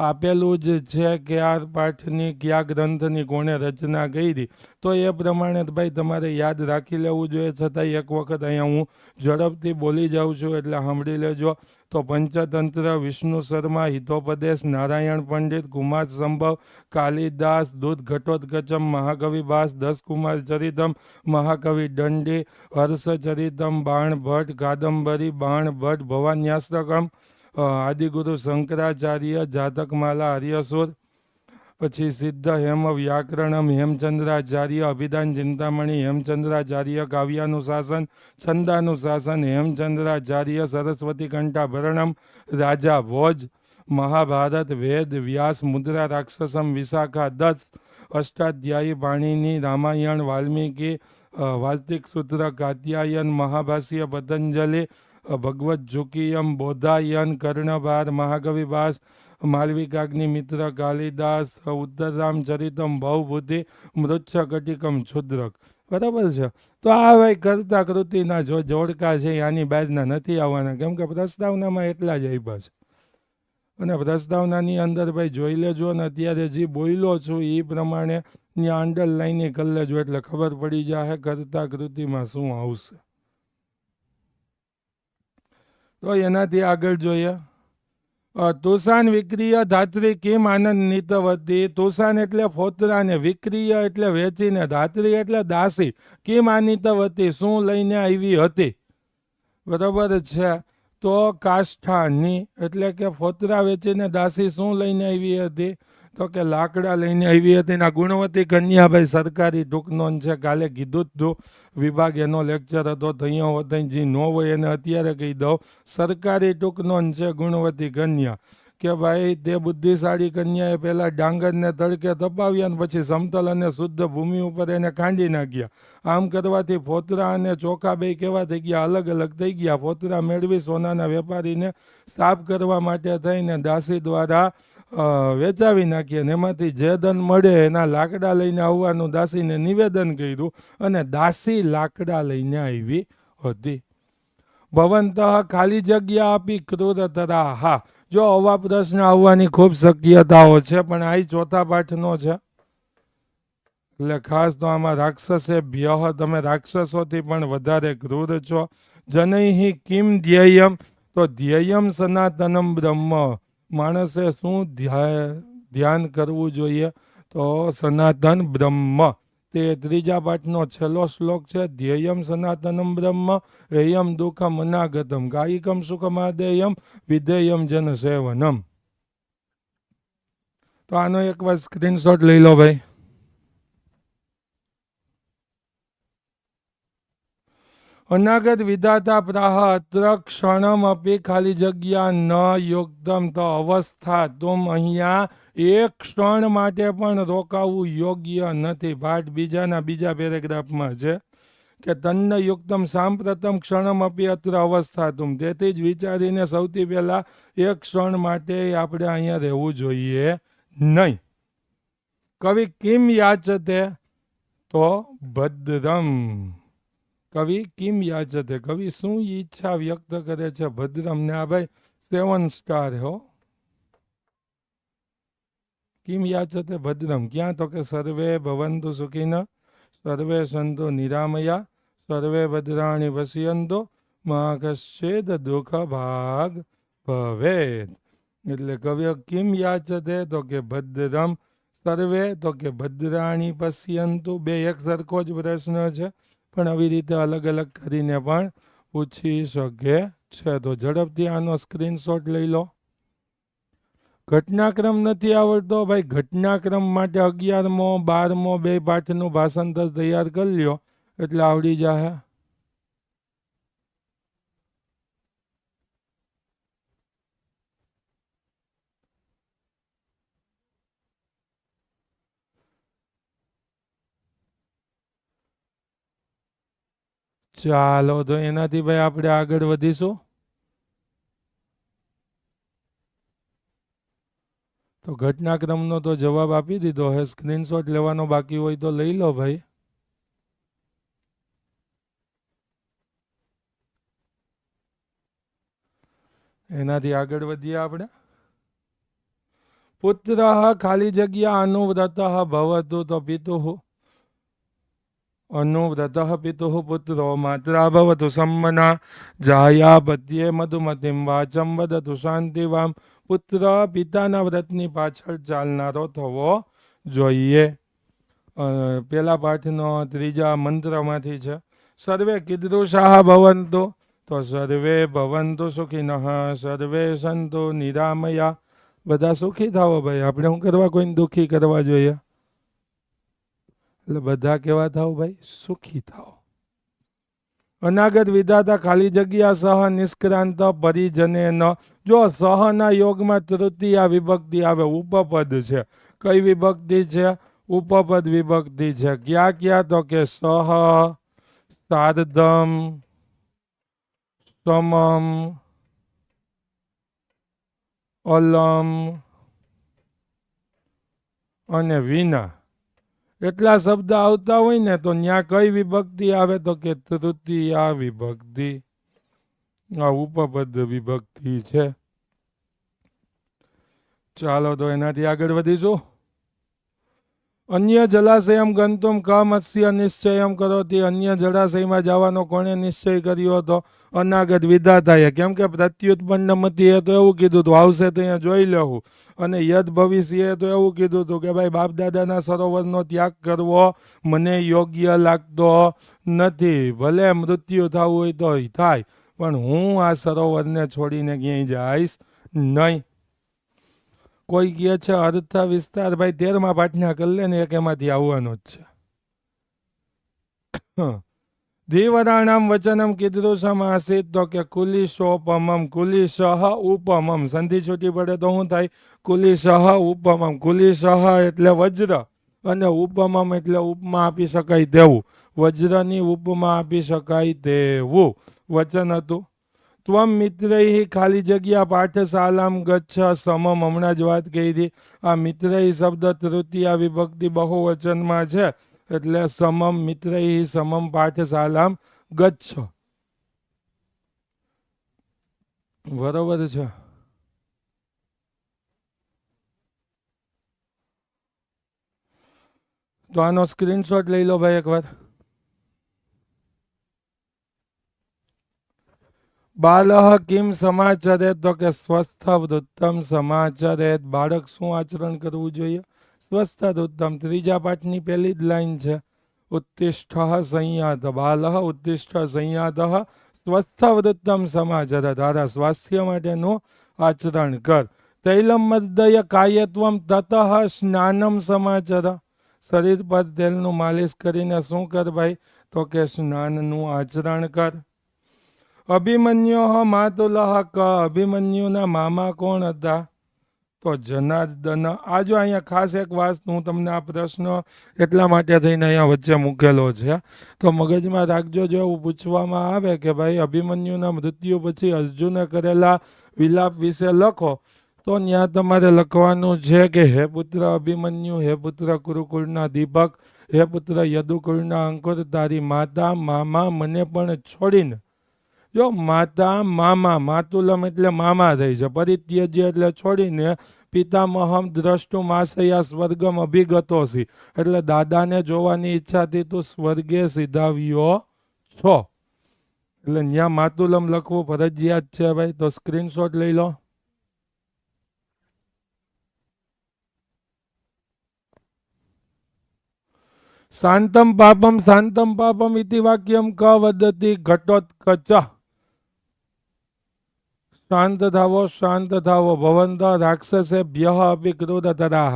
આપેલું જ છે કે આ પાઠની કયા ગ્રંથની કોણે રચના કરી. તો એ પ્રમાણે ભાઈ તમારે યાદ રાખી લેવું જોઈએ. છતાંય એક વખત અહીંયા હું ઝડપથી બોલી જાઉં છું એટલે સાંભળી લેજો. તો પંચતંત્ર વિષ્ણુ શર્મા, હિતોપદેશ નારાયણ પંડિત, કુમાર સંભવ, કાલિદાસ, દૂધ ઘટોત્કચમ, મહાકવિ ભાસ, 10 કુમાર ચરિતમ, મહાકવિ દંડી, હર્ષચરિતમ, બાણ ભટ્ટ, કાદંબરી, બાણ ભટ્ટ, ભવાન્યાસ્તકમ, આદિગુરુ શંકરાચાર્ય, જાતકમાલા, હરિયસુર, પછી સિદ્ધ હેમ વ્યાકરણમ, હેમચંદ્રાચાર્ય, અભિધાન ચિંતામણી, હેમચંદ્રાચાર્ય, કાવ્યાનુશાસન, છંદાનુશાસન, હેમચંદ્રાચાર્ય, સરસ્વતી કંઠાભરણમ, રાજા ભોજ, મહાભારત, વેદ વ્યાસ, મુદ્રા રાક્ષસમ, વિશાખા દત્ત, અષ્ટાધ્યાયી પાણીની, રામાયણ, વાલ્મીકી, વાર્તિક સૂત્ર, કાત્યાયન, મહાભાષ્ય, પતંજલિ, ભગવત ઝુકીયમ, બોધાયન, કર્ણભાર, મહાકવિ ભાસ, માલવિકાગ્નિ મિત્ર, કાલિદાસ, ઉત્તરરામ ચરિતમ, ભવભૂતિ, મૃચ્છકટિકમ, છુદ્રક. બરાબર છે. તો આ ભાઈ કરતા કૃતિના જોડકા છે આની બાજના નથી આવવાના, કેમ કે પ્રસ્તાવનામાં એટલા જ આપ્યા છે. અને પ્રસ્તાવનાની અંદર ભાઈ જોઈ લેજો. અને અત્યારે જે બોલ્યો છું એ પ્રમાણે ત્યાં અંડરલાઈન કરી લેજો એટલે ખબર પડી જાય કરતા કૃતિમાં શું આવશે. તો એનાથી આગળ જોઈએ. તુષાન વિક્રિય ધાત્રી કિમ આનંદિતવતી. તુષાન એટલે ફોતરાને, વિક્રિય એટલે વેચીને, ધાત્રી એટલે દાસી. કિમ આનિતવતી શું લઈને આવી હતી? બરાબર છે. તો કાષ્ઠાની એટલે કે ફોતરા વેચીને દાસી શું લઈને આવી હતી? તો કે લાકડા લઈને આવી હતી. ના ગુણવતી કન્યા ભાઈ સરકારી ટૂંકનોંધ છે, કાલે કીધું જ તું. વિભાગ એનો લેક્ચર હતો તો અહીંયા હોત, જે ન હોય એને અત્યારે કહી દઉં. સરકારી ટૂંકનોંધ છે ગુણવતી કન્યા. કે ભાઈ તે બુદ્ધિશાળી કન્યાએ પહેલા ડાંગરને તડકે તપાવ્યા અને પછી સમતલ અને શુદ્ધ ભૂમિ ઉપર એને કાંડી નાખ્યા. આમ કરવાથી ફોતરા અને ચોખા બે કેવા થઈ ગયા? અલગ અલગ થઈ ગયા. ફોતરા મેળવી સોનાના વેપારીને સાફ કરવા માટે થઈને દાસી દ્વારા વેચાવી નાખીએ અને એમાંથી જે ધન મળે એના લાકડા લઈને આવવાનું દાસીને નિવેદન કર્યું અને દાસી લાકડા લઈને આવી હતી. ભવંત ખાલી જગ્યા આપી ક્રૂરતરા. હા, જો આવા પ્રશ્ન આવવાની ખૂબ શક્યતાઓ છે, પણ આ ચોથા પાઠનો છે એટલે ખાસ તો આમાં રાક્ષસે ભ્યહ, તમે રાક્ષસોથી પણ વધારે ક્રૂર છો. જનૈહિ કિમ ધ્યેયમ, તો ધ્યેયમ સનાતનમ બ્રહ્મ, માણસે શું ધ્યાન કરવું જોઈએ? તો સનાતન બ્રહ્મ. તે ત્રીજા પાઠનો છેલ્લો શ્લોક છે. ધ્યેયમ સનાતનમ બ્રહ્મ હેયમ દુઃખમ અનાગતમ કાયિકમ સુખમાદેયમ વિધેયમ જન સેવનમ. તો આનો એકવાર સ્ક્રીનશોટ લઈ લો ભાઈ. અનાગત વિધાતા પ્રાહ અત્ર ક્ષણમ અપી ખાલી જગ્યા ન યોગતમ, તો અવસ્થા તુમ, અહીંયા એક ક્ષણ માટે પણ રોકાવું યોગ્ય નથી. પાઠ બીજા પેરેગ્રાફમાં છે કે તન્ન યુક્તમ સાંપ્રતમ ક્ષણમ અપી અત્ર અવસ્થા તુમ, તેથી જ વિચારીને સૌથી પહેલા એક ક્ષણ માટે આપણે અહીંયા રહેવું જોઈએ નહીં. કવિ કિમ યાચતે, તો ભદ્રમ. કવિ કિમ યાચતે, કવિ શું ઈચ્છા વ્યક્ત કરે છે? ભદ્રમ. ને આ ભાઈ 7 સ્ટાર હો. કિમ યાચતે ભદ્રમ ક્યાં? તો કે સર્વે ભવંતુ સુખિન, સર્વે સંતો નિરામયા, સર્વે ભદ્રાણી પશ્યંતો મા કશ્ચિદ દુઃખ ભાગ ભવેત. એટલે કવિ કિમ યાચતે, તો કે ભદ્રમ. સર્વે, તો કે ભદ્રાણી પશ્યંતુ. બે એક સરખો જ પ્રશ્ન છે, પણ આવી રીતે અલગ અલગ કરીને પણ પૂછી શકે છે. તો ઝડપથી આનો સ્ક્રીનશોટ લઈ લો. ઘટનાક્રમ નથી આવડતો ભાઈ, ઘટનાક્રમ માટે 11મો 12મો બે પાઠનું ભાષાંતર તૈયાર કરી લ્યો એટલે આવડી જાય. ચાલો તો એનાથી ભાઈ આપણે આગળ વધીશું. તો ઘટનાક્રમનો તો જવાબ આપી દીધો હે. સ્ક્રીનશોટ લેવાનો બાકી હોય તો લઈ લો ભાઈ. એનાથી આગળ વધીએ આપણે. પુત્ર ખાલી જગ્યા અનુવ્રત ભવતુ, તો પિતુ અનુવ્રત પિતુ પુત્રો માત્રા ભવતુ સમ્મના જાયા પત્યે મધુમતીમ વાચમ વદતુ શાંતિવામ. પુત્ર પિતાના વ્રતની પાછળ ચાલનારો થવો જોઈએ. પેલા પાઠનો ત્રીજા મંત્રમાંથી છે. સર્વે કીદૃશાહ ભવંતુ, તો સર્વે ભવંતુ સુખિનઃ, સર્વે સંતુ નિરામયા. બધા સુખી થાવો ભાઈ. આપણે શું કરવા કોઈને દુઃખી કરવા જોઈએ? એટલે બધા કેવા થાવ ભાઈ? સુખી થાવ. અનાગત વિધાતા ખાલી જગ્યા સહ નિષ્ક્રાંત પરિજને ન. જો સહના યોગમાં તૃતીયા વિભક્તિ આવે, ઉપપદ છે. કઈ વિભક્તિ છે? ઉપપદ વિભક્તિ છે. ક્યાં ક્યાં? તો કે સહ, સાર્ધમ, સમમ, અલમ અને વિના. એટલા શબ્દ આવતા હોય ને તો ત્યાં કઈ વિભક્તિ આવે? તો કે તૃતીયા વિભક્તિ. આ ઉપપદ વિભક્તિ છે. ચાલો તો એનાથી આગળ વધીશું. અન્ય જલાશયમ ગંતુમ ક મત્સ્ય નિશ્ચયમ કરોતી, અન્ય જળાશયમાં જવાનો કોણે નિશ્ચય કર્યો હતો? અનાગત વિધાતાએ. કેમ કે પ્રત્યુત્પન્ન મતીએ તો એવું કીધું હતું આવશે તો અહીંયા જોઈ લેવું, અને યદ ભવિષ્ય તો એવું કીધું હતું કે ભાઈ બાપ દાદાના સરોવરનો ત્યાગ કરવો મને યોગ્ય લાગતો નથી. ભલે મૃત્યુ થવું હોય તો થાય, પણ હું આ સરોવરને છોડીને ક્યાંય જઈશ નહીં. કોઈ કહે છે અર્થ વિસ્તાર, ભાઈ 13મા પાઠના કરી લે ને, એક એમાંથી આવવાનો જ છે. ધીવરાણામ વચનમ કીદૃશમ આસીત, તો કે કુલિશોપમમ. કુલિશઃ ઉપમમ. સંધિ છૂટી પડે તો શું થાય? કુલિશઃ ઉપમમ. કુલિશઃ એટલે વજ્ર, અને ઉપમમ એટલે ઉપમા આપી શકાય તેવું. વજ્રની ઉપમા આપી શકાય તેવું વચન હતું. ત્વમ મિત્રૈ ખાલી જગ્યા પાઠશાલામ ગચ્છ સમમ. હમણાં જ વાત કહી હતી. આ મિત્રૈ શબ્દ તૃતીયા વિભક્તિ બહુવચનમાં છે, એટલે સમમ મિત્રૈ સમમ પાઠશાલામ ગચ્છ. બરોબર છે. તો આનો સ્ક્રીનશોટ લઈ લો ભાઈ એકવાર. બાલઃ કિમ સમાચરેત, તો કે સ્વસ્થ વૃત્તમ સમાચરેત. બાળક શું આચરણ કરવું જોઈએ? સ્વસ્થ વૃત્તમ. ત્રીજા પાઠની પહેલી જ લાઈન છે. ઉત્તિષ્ઠ સંયાત. બાલઃ ઉત્તિષ્ઠ સંયાત સ્વસ્થ વૃત્તમ સમાચરેત. તારા સ્વાસ્થ્ય માટેનું આચરણ કર. તૈલમ મર્દય કાયત્વમ તતઃ સ્નાનમ સમાચર. શરીર પર તેલનું માલિશ કરીને શું કર ભાઈ? તો કે સ્નાનનું આચરણ કર. અભિમન્યુ માતુલઃ ક. અભિમન્યુના મામા કોણ હતા? તો જનાર્દન. આ જો અહીંયા ખાસ એક વાત હું તમને આ પ્રશ્ન એટલા માટે થઈને અહીંયા વચ્ચે મૂકેલો છે, તો મગજમાં રાખજો. જો એવું પૂછવામાં આવે કે ભાઈ અભિમન્યુના મૃત્યુ પછી અર્જુને કરેલા વિલાપ વિશે લખો, તો ત્યાં તમારે લખવાનું છે કે હે પુત્ર અભિમન્યુ, હે પુત્ર કુરુકુળના દીપક, હે પુત્ર યદુકુળના અંકુર, તારી માતા મામા મને પણ છોડીને. જો માતા મામા, માતુલમ એટલે મામા થઈ છે, પરિત્યજ્ય એટલે છોડીને, પિતામહમ દ્રષ્ટુમ આશયા સ્વર્ગમ અભિગતોસી એટલે દાદાને જોવાની ઈચ્છાથી તું સ્વર્ગે સીધાવ્યો છો. એટલે ત્યાં માતુલમ લખવું ફરજિયાત છે ભાઈ. તો સ્ક્રીનશોટ લઈ લો. શાંતમ પાપમ ઇતિ વાક્યમ ક વદતિ ઘટોત્કચ. શાંત થાવો ભવંત રાક્ષસેભ્યઃ અપી ક્રૂરતરાઃ.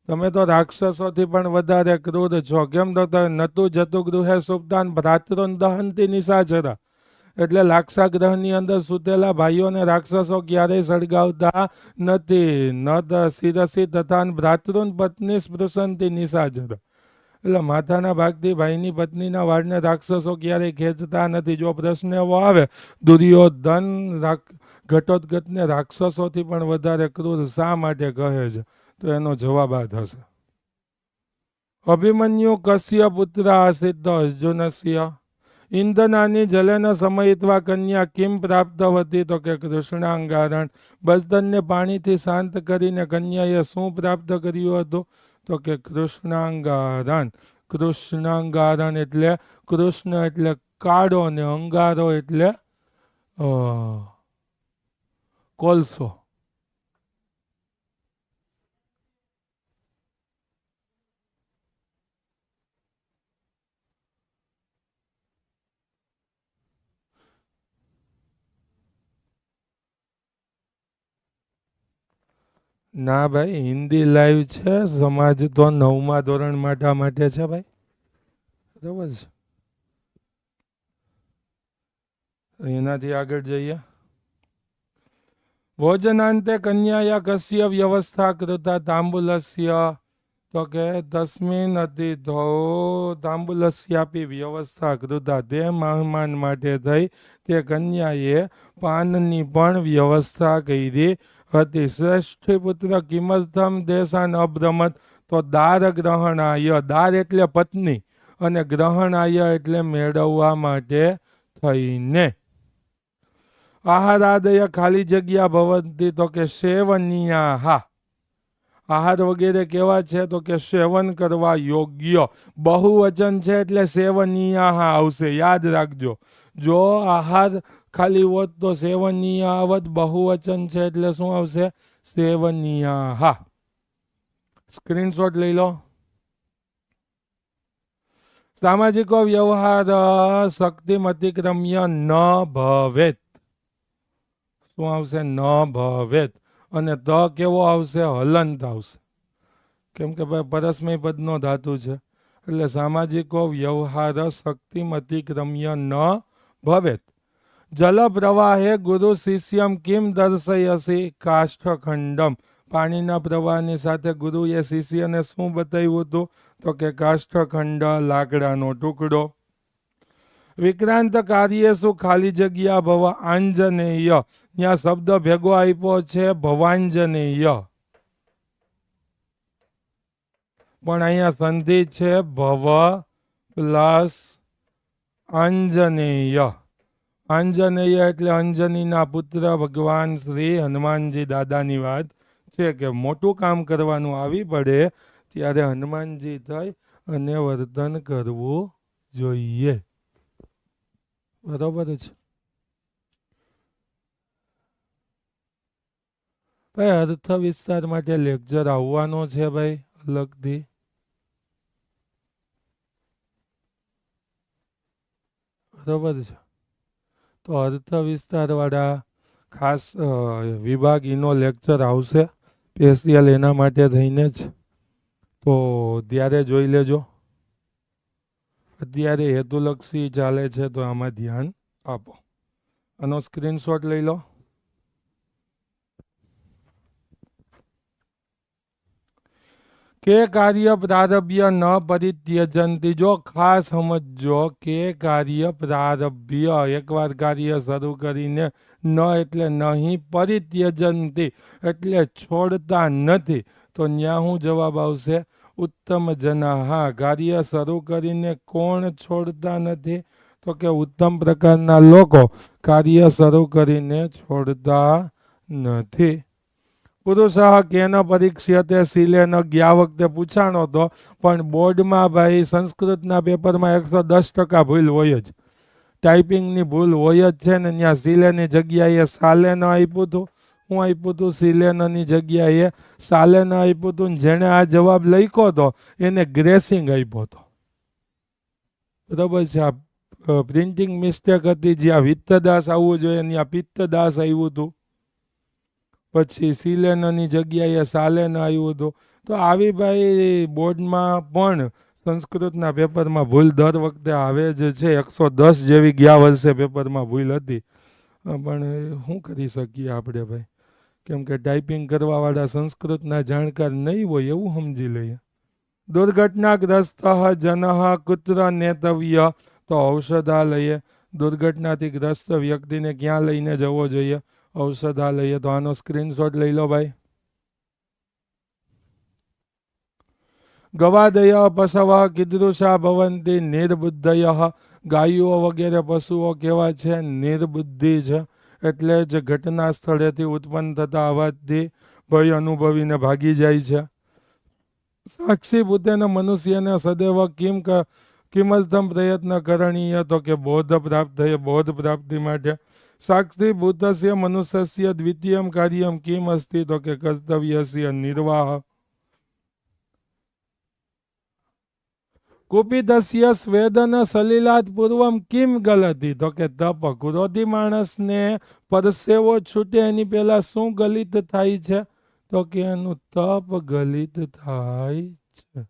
તમે તો રાક્ષસોથી પણ વધારે ક્રૂર છો. કેમ તો નતુ જતુ ગૃહે સુપ્તાન ભ્રાતૃન દહંતિ નિશાચરા. એટલે લાક્ષાગ્રહની અંદર સૂતેલા ભાઈઓને રાક્ષસો ક્યારેય સળગાવતા નથી. ન શિરસી તથા ભ્રાતૃન પત્ની સ્પૃશંતિ નિશાચરા. એટલે માથાના ભાગથી ભાઈની પત્નીના વાળને રાક્ષસો ક્યારેય ખેંચતા નથી. જો પ્રશ્ન એવો આવે દુર્યોધન ઘટોત્કચને રાક્ષસોથી પણ વધારે ક્રૂર શા માટે કહે છે, તો એનો જવાબ આ થશે. અભિમન્યુ કસ્ય પુત્ર આસિત અર્જુનસ્ય. ઇન્દ્રનાની જલેન સમયિત્વા કન્યા કિમ પ્રાપ્તવતી, તો કે કૃષ્ણાંગારણ. બળદને પાણીથી શાંત કરીને કન્યાએ શું પ્રાપ્ત કર્યું હતું? તો કે કૃષ્ણાંગારણ. કૃષ્ણાંગારણ એટલે કૃષ્ણ એટલે કાળો ને અંગારો એટલે કોલસો. ના ભાઈ, હિન્દી લાઈવ છે. સમાજ તો 9મા ધોરણ માટે છે ભાઈ. બરાબર છે. એનાથી આગળ જઈએ. ભોજનાંતે કન્યાયા કસ્ય વ્યવસ્થા કૃતા તાંબુલસ્ય, તો કે તસ્મિન અતિથો તાંબુલસ્યાપી વ્યવસ્થા કૃતા. તે મહેમાન માટે થઈ તે કન્યાએ પાનની પણ વ્યવસ્થા કરી હતી. શ્રેષ્ઠ પુત્ર કિમર્થમ દેશાન અબ્રમત, તો દાર ગ્રહણાય. દાર એટલે પત્ની અને ગ્રહણાય એટલે મેળવવા માટે થઈને. આહારાદય ખાલી જગ્યા ભવંતી, તો કે સેવનિયા. આહાર વગેરે કેવા છે? તો કે સેવન કરવા યોગ્ય. બહુવચન છે એટલે સેવનિયા આવશે, યાદ રાખજો. જો આહાર ખાલી હોત તો સેવનીય આવત. બહુવચન છે એટલે શું આવશે? સેવનિયા. સ્ક્રીનશોટ લઈ લો. સામાજિકો વ્યવહાર શક્તિમતિક્રમ્ય ન ભવેત. શું આવશે? ન ભવેત. અને ત કેવો આવશે? હલંત આવશે. કેમ કે ભાઈ પરસ્મય પદનો ધાતુ છે. એટલે સામાજિકો વ્યવહાર શક્તિમતિક્રમ્ય ન ભવેત. જલ પ્રવાહે ગુરુ શિષ્યમ કિમ દર્શયસી કાષ્ઠખંડમ. પાણીના પ્રવાહની સાથે ગુરુએ શિષ્યને શું બતાવ્યું હતું? તો કે કાષ્ઠખંડ, લાકડાનો ટુકડો. વિક્રાંત કાર્ય શું ખાલી જગ્યા ભવ આંજનેય. ત્યાં શબ્દ ભેગો આપ્યો છે ભવાંજનેય, પણ અહીંયા સંધિ છે ભવ પ્લસ આંજનેય. આંજનેય એટલે અંજનીના પુત્ર ભગવાન શ્રી હનુમાનજી દાદાની વાત છે કે મોટું કામ કરવાનું આવી પડે ત્યારે હનુમાનજી થઈ અને વર્તન કરવું જોઈએ. બરોબર છે ભાઈ. અર્થ વિસ્તાર માટે લેક્ચર આવવાનો છે ભાઈ અલગથી. બરોબર છે. તો અર્થ વિસ્તાર વાળા ખાસ વિભાગ ઈનો લેક્ચર આવશે સ્પેશિયલ એના માટે થઈને જ. તો ત્યારે જોઈ લેજો. અત્યારે હેતુલક્ષી ચાલે છે તો આમાં ધ્યાન આપો. આનો સ્ક્રીનશોટ લઈ લો. કે કાર્ય પ્રારભ્ય ન પરિત્યજંતી. જો ખાસ સમજો કે કાર્ય પ્રારભ્ય એકવાર કાર્ય શરૂ કરીને ન એટલે નહીં, પરિત્યજંતી એટલે છોડતા નથી. તો ન્યા હું જવાબ આવશે ઉત્તમ જના. હા, કાર્ય શરૂ કરીને કોણ છોડતા નથી? તો કે ઉત્તમ પ્રકારના લોકો કાર્ય શરૂ કરીને છોડતા નથી. પુરુષ કેન પરીક્ષ્યતે શીલેન. ગયા વખતે પૂછાણો હતો પણ બોર્ડમાં ભાઈ સંસ્કૃતના પેપરમાં 110% ભૂલ હોય જ. ટાઈપિંગની ભૂલ હોય જ છે ને. ત્યાં શીલેની જગ્યાએ સાલેન આપ્યું હતું. હું આપ્યું હતું શીલેનની જગ્યાએ સાલેન આપ્યું હતું. જેણે આ જવાબ લખ્યો હતો એને ગ્રેસિંગ આપ્યો હતો. બરાબર છે. આ પ્રિન્ટિંગ મિસ્ટેક હતી. જ્યાં વિત્તદાસ આવવું જોઈએ ત્યાં પિત્તદાસ આવ્યું હતું. પછી શીલેનની જગ્યાએ સાલેન આવ્યું હતું. તો આવી ભાઈ બોર્ડમાં પણ સંસ્કૃતના પેપરમાં ભૂલ દર વખતે આવે જ છે. 110 જેવી ગયા વર્ષે પેપરમાં ભૂલ હતી. પણ શું કરી શકીએ આપણે ભાઈ, કેમ કે ટાઈપિંગ કરવાવાળા સંસ્કૃતના જાણકાર નહીં હોય એવું સમજી લઈએ. દુર્ઘટનાગ્રસ્ત જન કુત્ર નેતવ્ય. તો ઔષધાલયે. દુર્ઘટનાથી ગ્રસ્ત વ્યક્તિને ક્યાં લઈને જવો જોઈએ? ઔષધાલયે. તો આનો સ્ક્રીનશોટ લઈ લો ભાઈ. ગવાદય પશવ કીદૃશા ભવંતી નિર્બુદ્ધય. ગાયો વગેરે પશુઓ કેવા છે? નિર્બુદ્ધિ છે. એટલે જ ઘટના સ્થળેથી ઉત્પન્ન થતા અવાજથી ભય અનુભવીને ભાગી જાય છે. સાક્ષી ભૂતેન મનુષ્યને સદૈવ કિમર્થમ પ્રયત્ન કરણીય. તો કે બોધ પ્રાપ્ત થયે. બોધ પ્રાપ્તિ માટે સાક્ષી ભૂતસ્ય મનુષ્યસ્ય દ્વિતીયમ કાર્યમ કિમ અસ્તિ. તો કે કર્તવ્યસ્ય નિર્વાહ. કુપિતસ્ય સ્વેદન સલિલાત પૂર્વમ કિમ ગલતી. તો કે તપ. ક્રોધી માણસને પરસેવો છૂટે એની પહેલા શું ગલિત થાય છે? તો કે એનું તપ ગલિત થાય છે.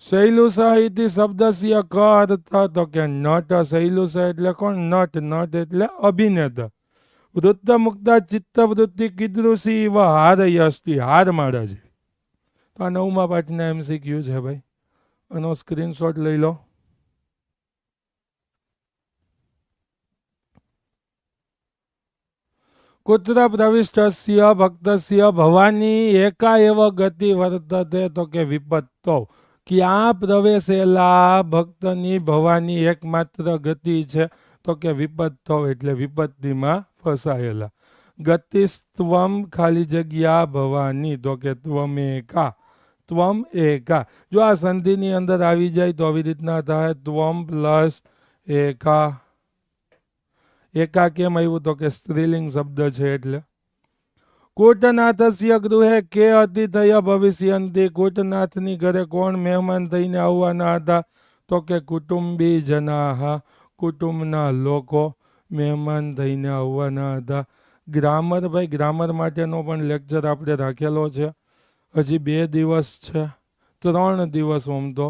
શૈલુષ ઇતિ શબ્દસ્ય ક અર્થ. તો કે નટ. શૈલુષ એટલે કોણ? નટ. નટ એટલે અભિનેતા. વૃત્ત મુક્ત ચિત્તવૃત્તિ કીદૃશી વ હારયષ્ટિ. હાર માળા છે. તો આ 9મા પાઠના MCQ છે ભાઈ. આનો સ્ક્રીનશોટ લઈ લો. કુત્ર પ્રવિષ્ટસ્ય ભક્તસ્ય ભવાની એકા એવ ગતિ વર્તતે. તો કે વિપત્તો. ક્યાં પ્રવેશેલા ભક્તની ભવાની એકમાત્ર ગતિ છે? તો કે વિપત્તો એટલે વિપત્તિમાં ફસાયેલા. ગતિસ્ત્વમ ખાલી જગ્યા ભવાની. તો કે ત્વમેકા. ત્વમ એકા. જો આ સંધિની અંદર આવી જાય તો આવી રીતના થાય. ત્વમ પ્લસ એકા. એકા કેમ આવ્યું? તો કે સ્ત્રીલિંગ શબ્દ છે એટલે. કૂટનાથસ્ય ગૃહે કે અતિથય ભવિષ્યંતિ. કૂટનાથની ઘરે કોણ મહેમાન થઈને આવવાના હતા? તો કે કુટુંબી જનાહ. કુટુંબના લોકો મહેમાન થઈને આવવાના હતા. ગ્રામર ભાઈ, ગ્રામર માટેનો પણ લેક્ચર આપણે રાખેલો છે. હજી 2 દિવસ છે, 3 દિવસ આમ તો.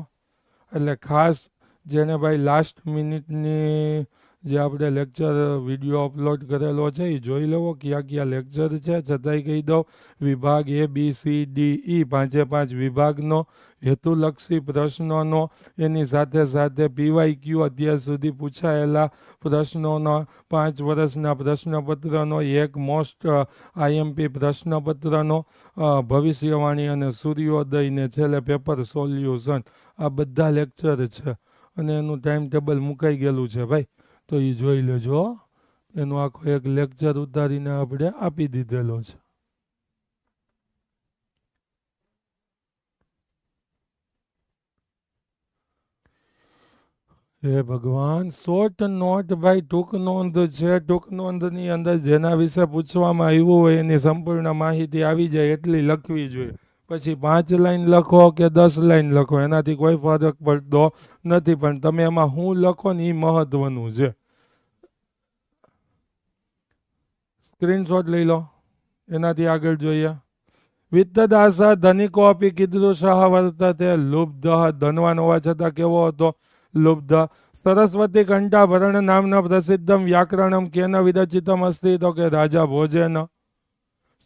એટલે ખાસ જેને ભાઈ લાસ્ટ મિનિટની જે આપણે લેક્ચર વિડીયો અપલોડ કરેલો છે એ જોઈ લેવો કયા કયા લેક્ચર છે. છતાંય કહી દો, વિભાગ ABCDE 5 વિભાગનો હેતુલક્ષી પ્રશ્નોનો, એની સાથે સાથે PYQ અત્યાર સુધી પૂછાયેલા પ્રશ્નોનો, 5 વર્ષના પ્રશ્નપત્રનો, એક મોસ્ટ IMP પ્રશ્નપત્રનો, ભવિષ્યવાણી અને સૂર્યોદયને છેલ્લે પેપર સોલ્યુશન, આ બધા લેક્ચર છે. અને એનું ટાઈમ ટેબલ મુકાઈ ગયેલું છે ભાઈ, તો એ જોઈ લેજો. એનો આખો એક લેક્ચર ઉતારીને આપણે આપી દીધેલો છે. હે ભગવાન, શોર્ટ નોટ ભાઈ, ટૂંક નોંધ છે. ટૂંક નોંધની અંદર જેના વિશે પૂછવામાં આવ્યું હોય એની સંપૂર્ણ માહિતી આવી જાય એટલી લખવી જોઈએ. પછી 5 લાઈન લખો કે 10 લાઈન લખો એનાથી કોઈ ફરક પડતો નથી, પણ તમે એમાં શું લખો ને એ મહત્વનું છે. સ્ક્રીનશોટ લઈ લો, એનાથી આગળ જોઈએ. વિત્તદાસ ધનિકો અપી કીદૃશઃ વર્તતે લુબ્ધઃ, ધનવાન હોવા છતાં કેવો હતો? લુબ્ધ. સરસ્વતી કંઠાભરણ નામના પ્રસિદ્ધમ વ્યાકરણમ કેન વિરચિતમ અસ્તિ? તો કે રાજા ભોજેન.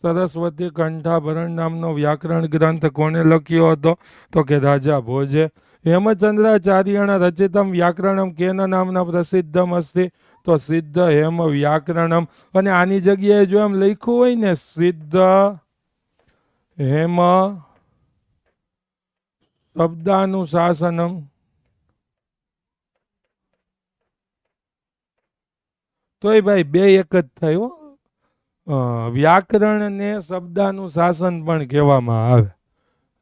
સરસ્વતી કંઠાભરણ નામનો વ્યાકરણ ગ્રંથ કોને લખ્યો હતો? તો કે રાજા ભોજે. હેમચંદ્રાચાર્યણ રચિતમ વ્યાકરણમ કેન નામના પ્રસિદ્ધમ અસ્તિ? તો સિદ્ધ હેમ વ્યાકરણમ. અને આની જગ્યાએ જો એમ લખ્યું હોય ને સિદ્ધ હેમ શબ્દાનુશાસનમ, તોય ભાઈ બે એક જ થયો. વ્યાકરણ ને શબ્દાનુશાસન પણ કહેવામાં આવે,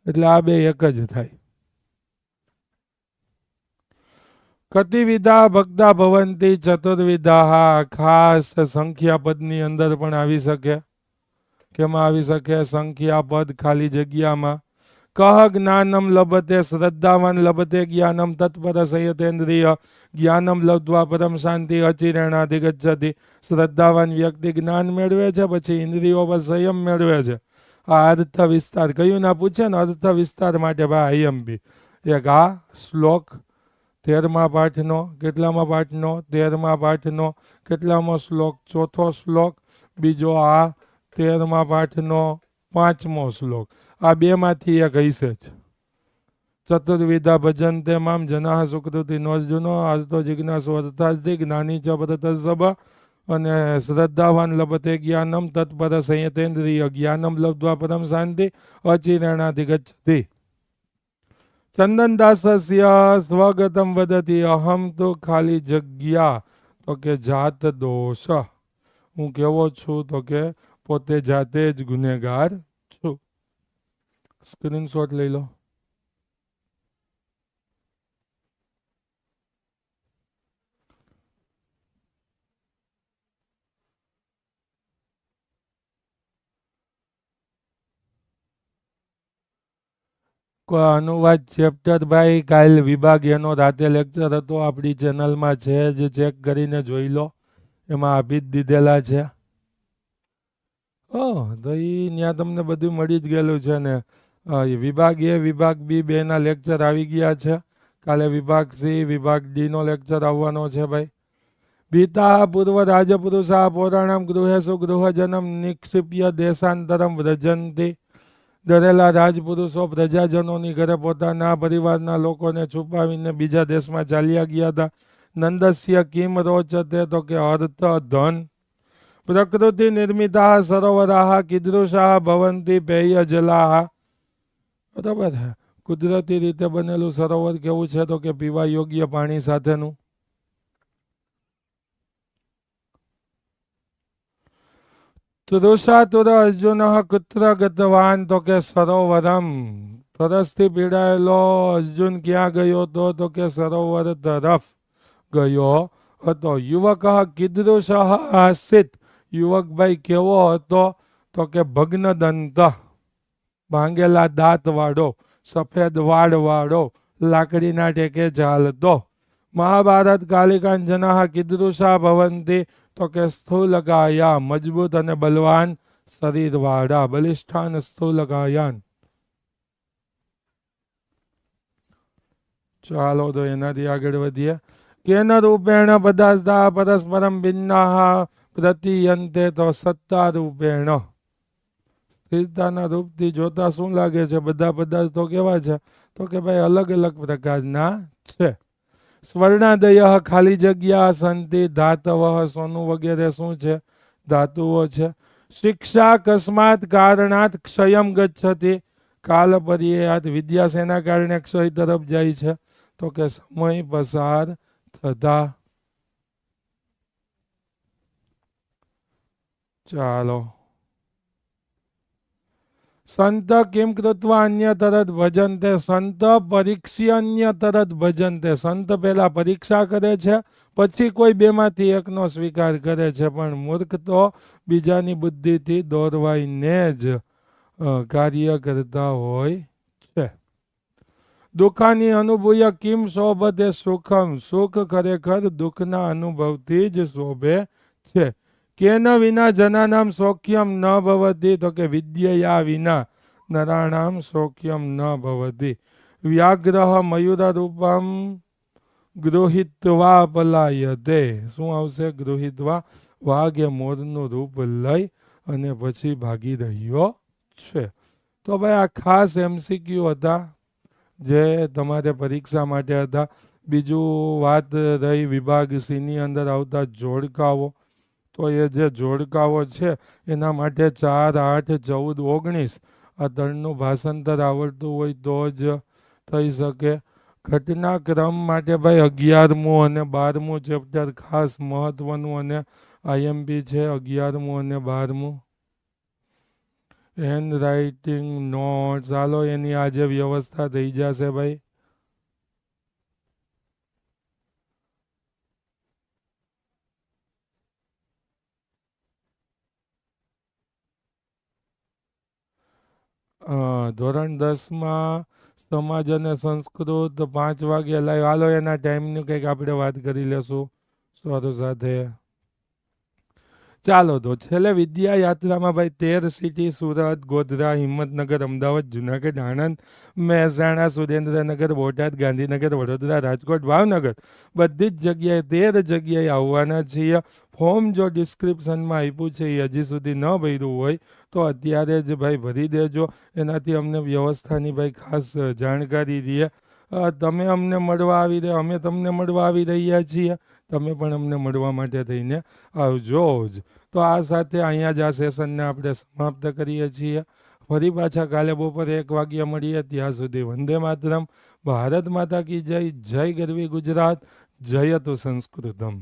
એટલે આ બે એક જ થાય. કતિવિધા ભક્તા ભવંતી ચતુર્વિધા, ખાસ સંખ્યાપદની અંદર પણ આવી શકે. કેમાં આવી શકે? સંખ્યાપદ ખાલી જગ્યામાં. કહ જ્ઞાનમ લભતે, શ્રદ્ધાવાન લભતે જ્ઞાનમ તત્પર સંયતેન્દ્રિય, જ્ઞાનમ લબ્ધ્વા પરમ શાંતિ અચિરેણાધિગચ્છતિ. શ્રદ્ધાવાન વ્યક્તિ જ્ઞાન મેળવે છે, પછી ઇન્દ્રિયો પર સંયમ મેળવે છે. આ અર્થ વિસ્તાર કયું ના પૂછે ને, અર્થ વિસ્તાર માટે ભાઈ IMP. એક આ શ્લોક 13મા પાઠનો, કેટલામાં પાઠનો? 13મા પાઠનો. કેટલામો શ્લોક? 4થો શ્લોક. બીજો આ 13મા પાઠનો 5મો શ્લોક. આ બેમાંથી એક હશે જ. ચતુર્વિધા ભજન્તે મામ જનાઃ સુકૃતિ નોર્જુનો અર્થો જિજ્ઞાસુ અર્થાર્થી જ્ઞાની ચ પરતસભ. અને શ્રદ્ધાવાન લભતે જ્ઞાનમ તત્પર સંયતેન્દ્રિય, જ્ઞાનમ લબ્ધ્વા પરમ શાંતિ અચિરેણાધિગચ્છતિ. ચંદનદાસસ્ય સ્વગતમ વદતિ અહમ તો ખાલી જગ્યા, તો કે જાત દોષ. હું કેવો છું? તો કે પોતે જાતે જ ગુનેગાર છું. સ્ક્રીનશોટ લઈ લો. અનુવાદ ચેપ્ટર ભાઈ કાલ વિભાગ એનો રાતે લેક્ચર હતો, આપણી ચેનલમાં છે, જે ચેક કરીને જોઈ લો. એમાં આપી જ દીધેલા છે. તો ત્યાં તમને બધું મળી જ ગયેલું છે ને. વિભાગ A વિભાગ B બેના લેક્ચર આવી ગયા છે. કાલે વિભાગ C વિભાગ D નો લેક્ચર આવવાનો છે ભાઈ. પિતા પૂર્વ રાજપુરુષા પૌરાણામ ગૃહેશુ ગૃહજનમ નિક્ષિપ્ય દેશાંતરમ વ્રજંતી. ડરેલા રાજપુરુષો પ્રજાજનોની ઘરે પોતાના પરિવારના લોકોને છુપાવીને બીજા દેશમાં ચાલ્યા ગયા હતા. નંદસ્ય કિમ રોચતે? તો કે અર્થ ધન. પ્રકૃતિ નિર્મિતા સરોવરાહ કીદૃશાહ ભવંતી પેય જલાહ. બરાબર છે. કુદરતી રીતે બનેલું સરોવર કેવું છે? તો કે પીવા યોગ્ય પાણી સાથેનું. તૃષાતુર અર્જુન કુત્ર ગતવાન? તો કે સરોવરમ. તરસથી પીડાયેલો અર્જુન ક્યાં ગયો હતો? તો કે સરોવર તરફ ગયો હતો. યુવક કીદૃશ આસિત? યુવકભાઈ કેવો હતો? તો કે ભગ્ન દંત, ભાંગેલા દાંત વાળો, સફેદ વાળ વાળો, લાકડીના ટેકે ચાલતો. મહાભારત કાલિકાંજના કીદૃશા ભવંતી? તો કે સ્થૂલકાયા, મજબૂત અને બલવાન શરીર વાળા, બલિષ્ઠાન સ્થૂલકાયાન. ચાલો તો એનાથી આગળ વધીએ. કેન રૂપેણ પદાર્થા પરસ્પરમ ભિન્નાઃ પ્રતીયન્તે? તો સત્તા રૂપેણ. સ્થિરતાના રૂપથી જોતા શું લાગે છે? બધા પદાર્થો કેવા છે? તો કે ભાઈ અલગ અલગ પ્રકારના છે. સ્વર્ણાદય ખાલી જગ્યા સંતિ ધાતવ, સોનું વગેરે શું છે? ધાતુઓ છે. શિક્ષા કસ્માત કારણાત ક્ષયમ ગચ્છતિ? કાલ પર્યાયાત વિદ્યા શેના કારણે ક્ષય તરફ જાય છે? તો કે સમય પસાર થતા. ચાલો. સંત કિમ કૃત્વા અન્ય તરત ભજનતે, સંત પરીક્ષી અન્ય તરત ભજનતે. સંત પહેલા પરીક્ષા કરે છે, પછી કોઈ બેમાંથી એકનો સ્વીકાર કરે છે. પણ મૂર્ખ તો બીજાની બુદ્ધિથી દોરવાઈને જ કાર્ય કરતા હોય છે. દુઃખાની અનુભૂય કિમ શોભતે સુખમ, સુખ ખરેખર દુઃખના અનુભવથી જ શોભે છે. કેન વિના જનાનામ સૌખ્યમ ન ભવતી, તો કે વિદ્યયા વિના નરાણામ સૌખ્યમ ન ભવતી. વ્યાગ્રહ મયુર રૂપમ ગૃહિત્વા પલાયતે. શું આવશે? ગૃહિત્વા. વાઘ એ મોરનું રૂપ લઈ અને પછી ભાગી રહ્યો છે. તો ભાઈ આ ખાસ MCQ હતા જે તમારે પરીક્ષા માટે હતા. બીજું વાત રહી વિભાગ C ની અંદર આવતા જોડકાઓ. તો એ જે જોડકાઓ છે એના માટે 4, 8, 14, 19 આ ત્રણનું ભાષાંતર આવડતું હોય તો જ થઈ શકે. ઘટનાક્રમ માટે ભાઈ 11મું અને 12મું ચેપ્ટર ખાસ મહત્વનું અને IMP છે. 11મું અને 12મું. હેન્ડ રાઇટિંગ નોટ, ચાલો એની આજે વ્યવસ્થા થઈ જશે ભાઈ. ધોરણ 10માં સમાજ અને સંસ્કૃત 5 વાગે લાઈવ. હાલો એના ટાઈમની કંઈક આપણે વાત કરી લેશું સર સાથે. ચાલો તો છેલ્લે વિદ્યા યાત્રામાં ભાઈ 13 સિટી સુરત, ગોધરા, હિંમતનગર, અમદાવાદ, જુનાગઢ, આણંદ, મહેસાણા, સુરેન્દ્રનગર, બોટાદ, ગાંધીનગર, વડોદરા, રાજકોટ, ભાવનગર બધી જ જગ્યાએ 13 જગ્યાએ આવવાના છીએ. ફોર્મ જો ડિસ્ક્રિપ્શનમાં આપ્યું છે એ હજી સુધી ન ભર્યું હોય તો અત્યારે જ ભાઈ ભરી દેજો. એનાથી અમને વ્યવસ્થાની ભાઈ ખાસ જાણકારી રહે. તમે અમને મળવા આવી રહ્યા, અમે તમને મળવા આવી રહ્યા છીએ. તમે પણ અમને મળવા માટે થઈને આવજો જ. તો આ સાથે અહીંયા જ આ સેશનને આપણે સમાપ્ત કરીએ છીએ. ફરી પાછા કાલે બપોરે 1 વાગ્યે મળીએ. ત્યાં સુધી વંદે માતરમ. ભારત માતા કી જય. જય ગરવી ગુજરાત. જયતુ સંસ્કૃતમ.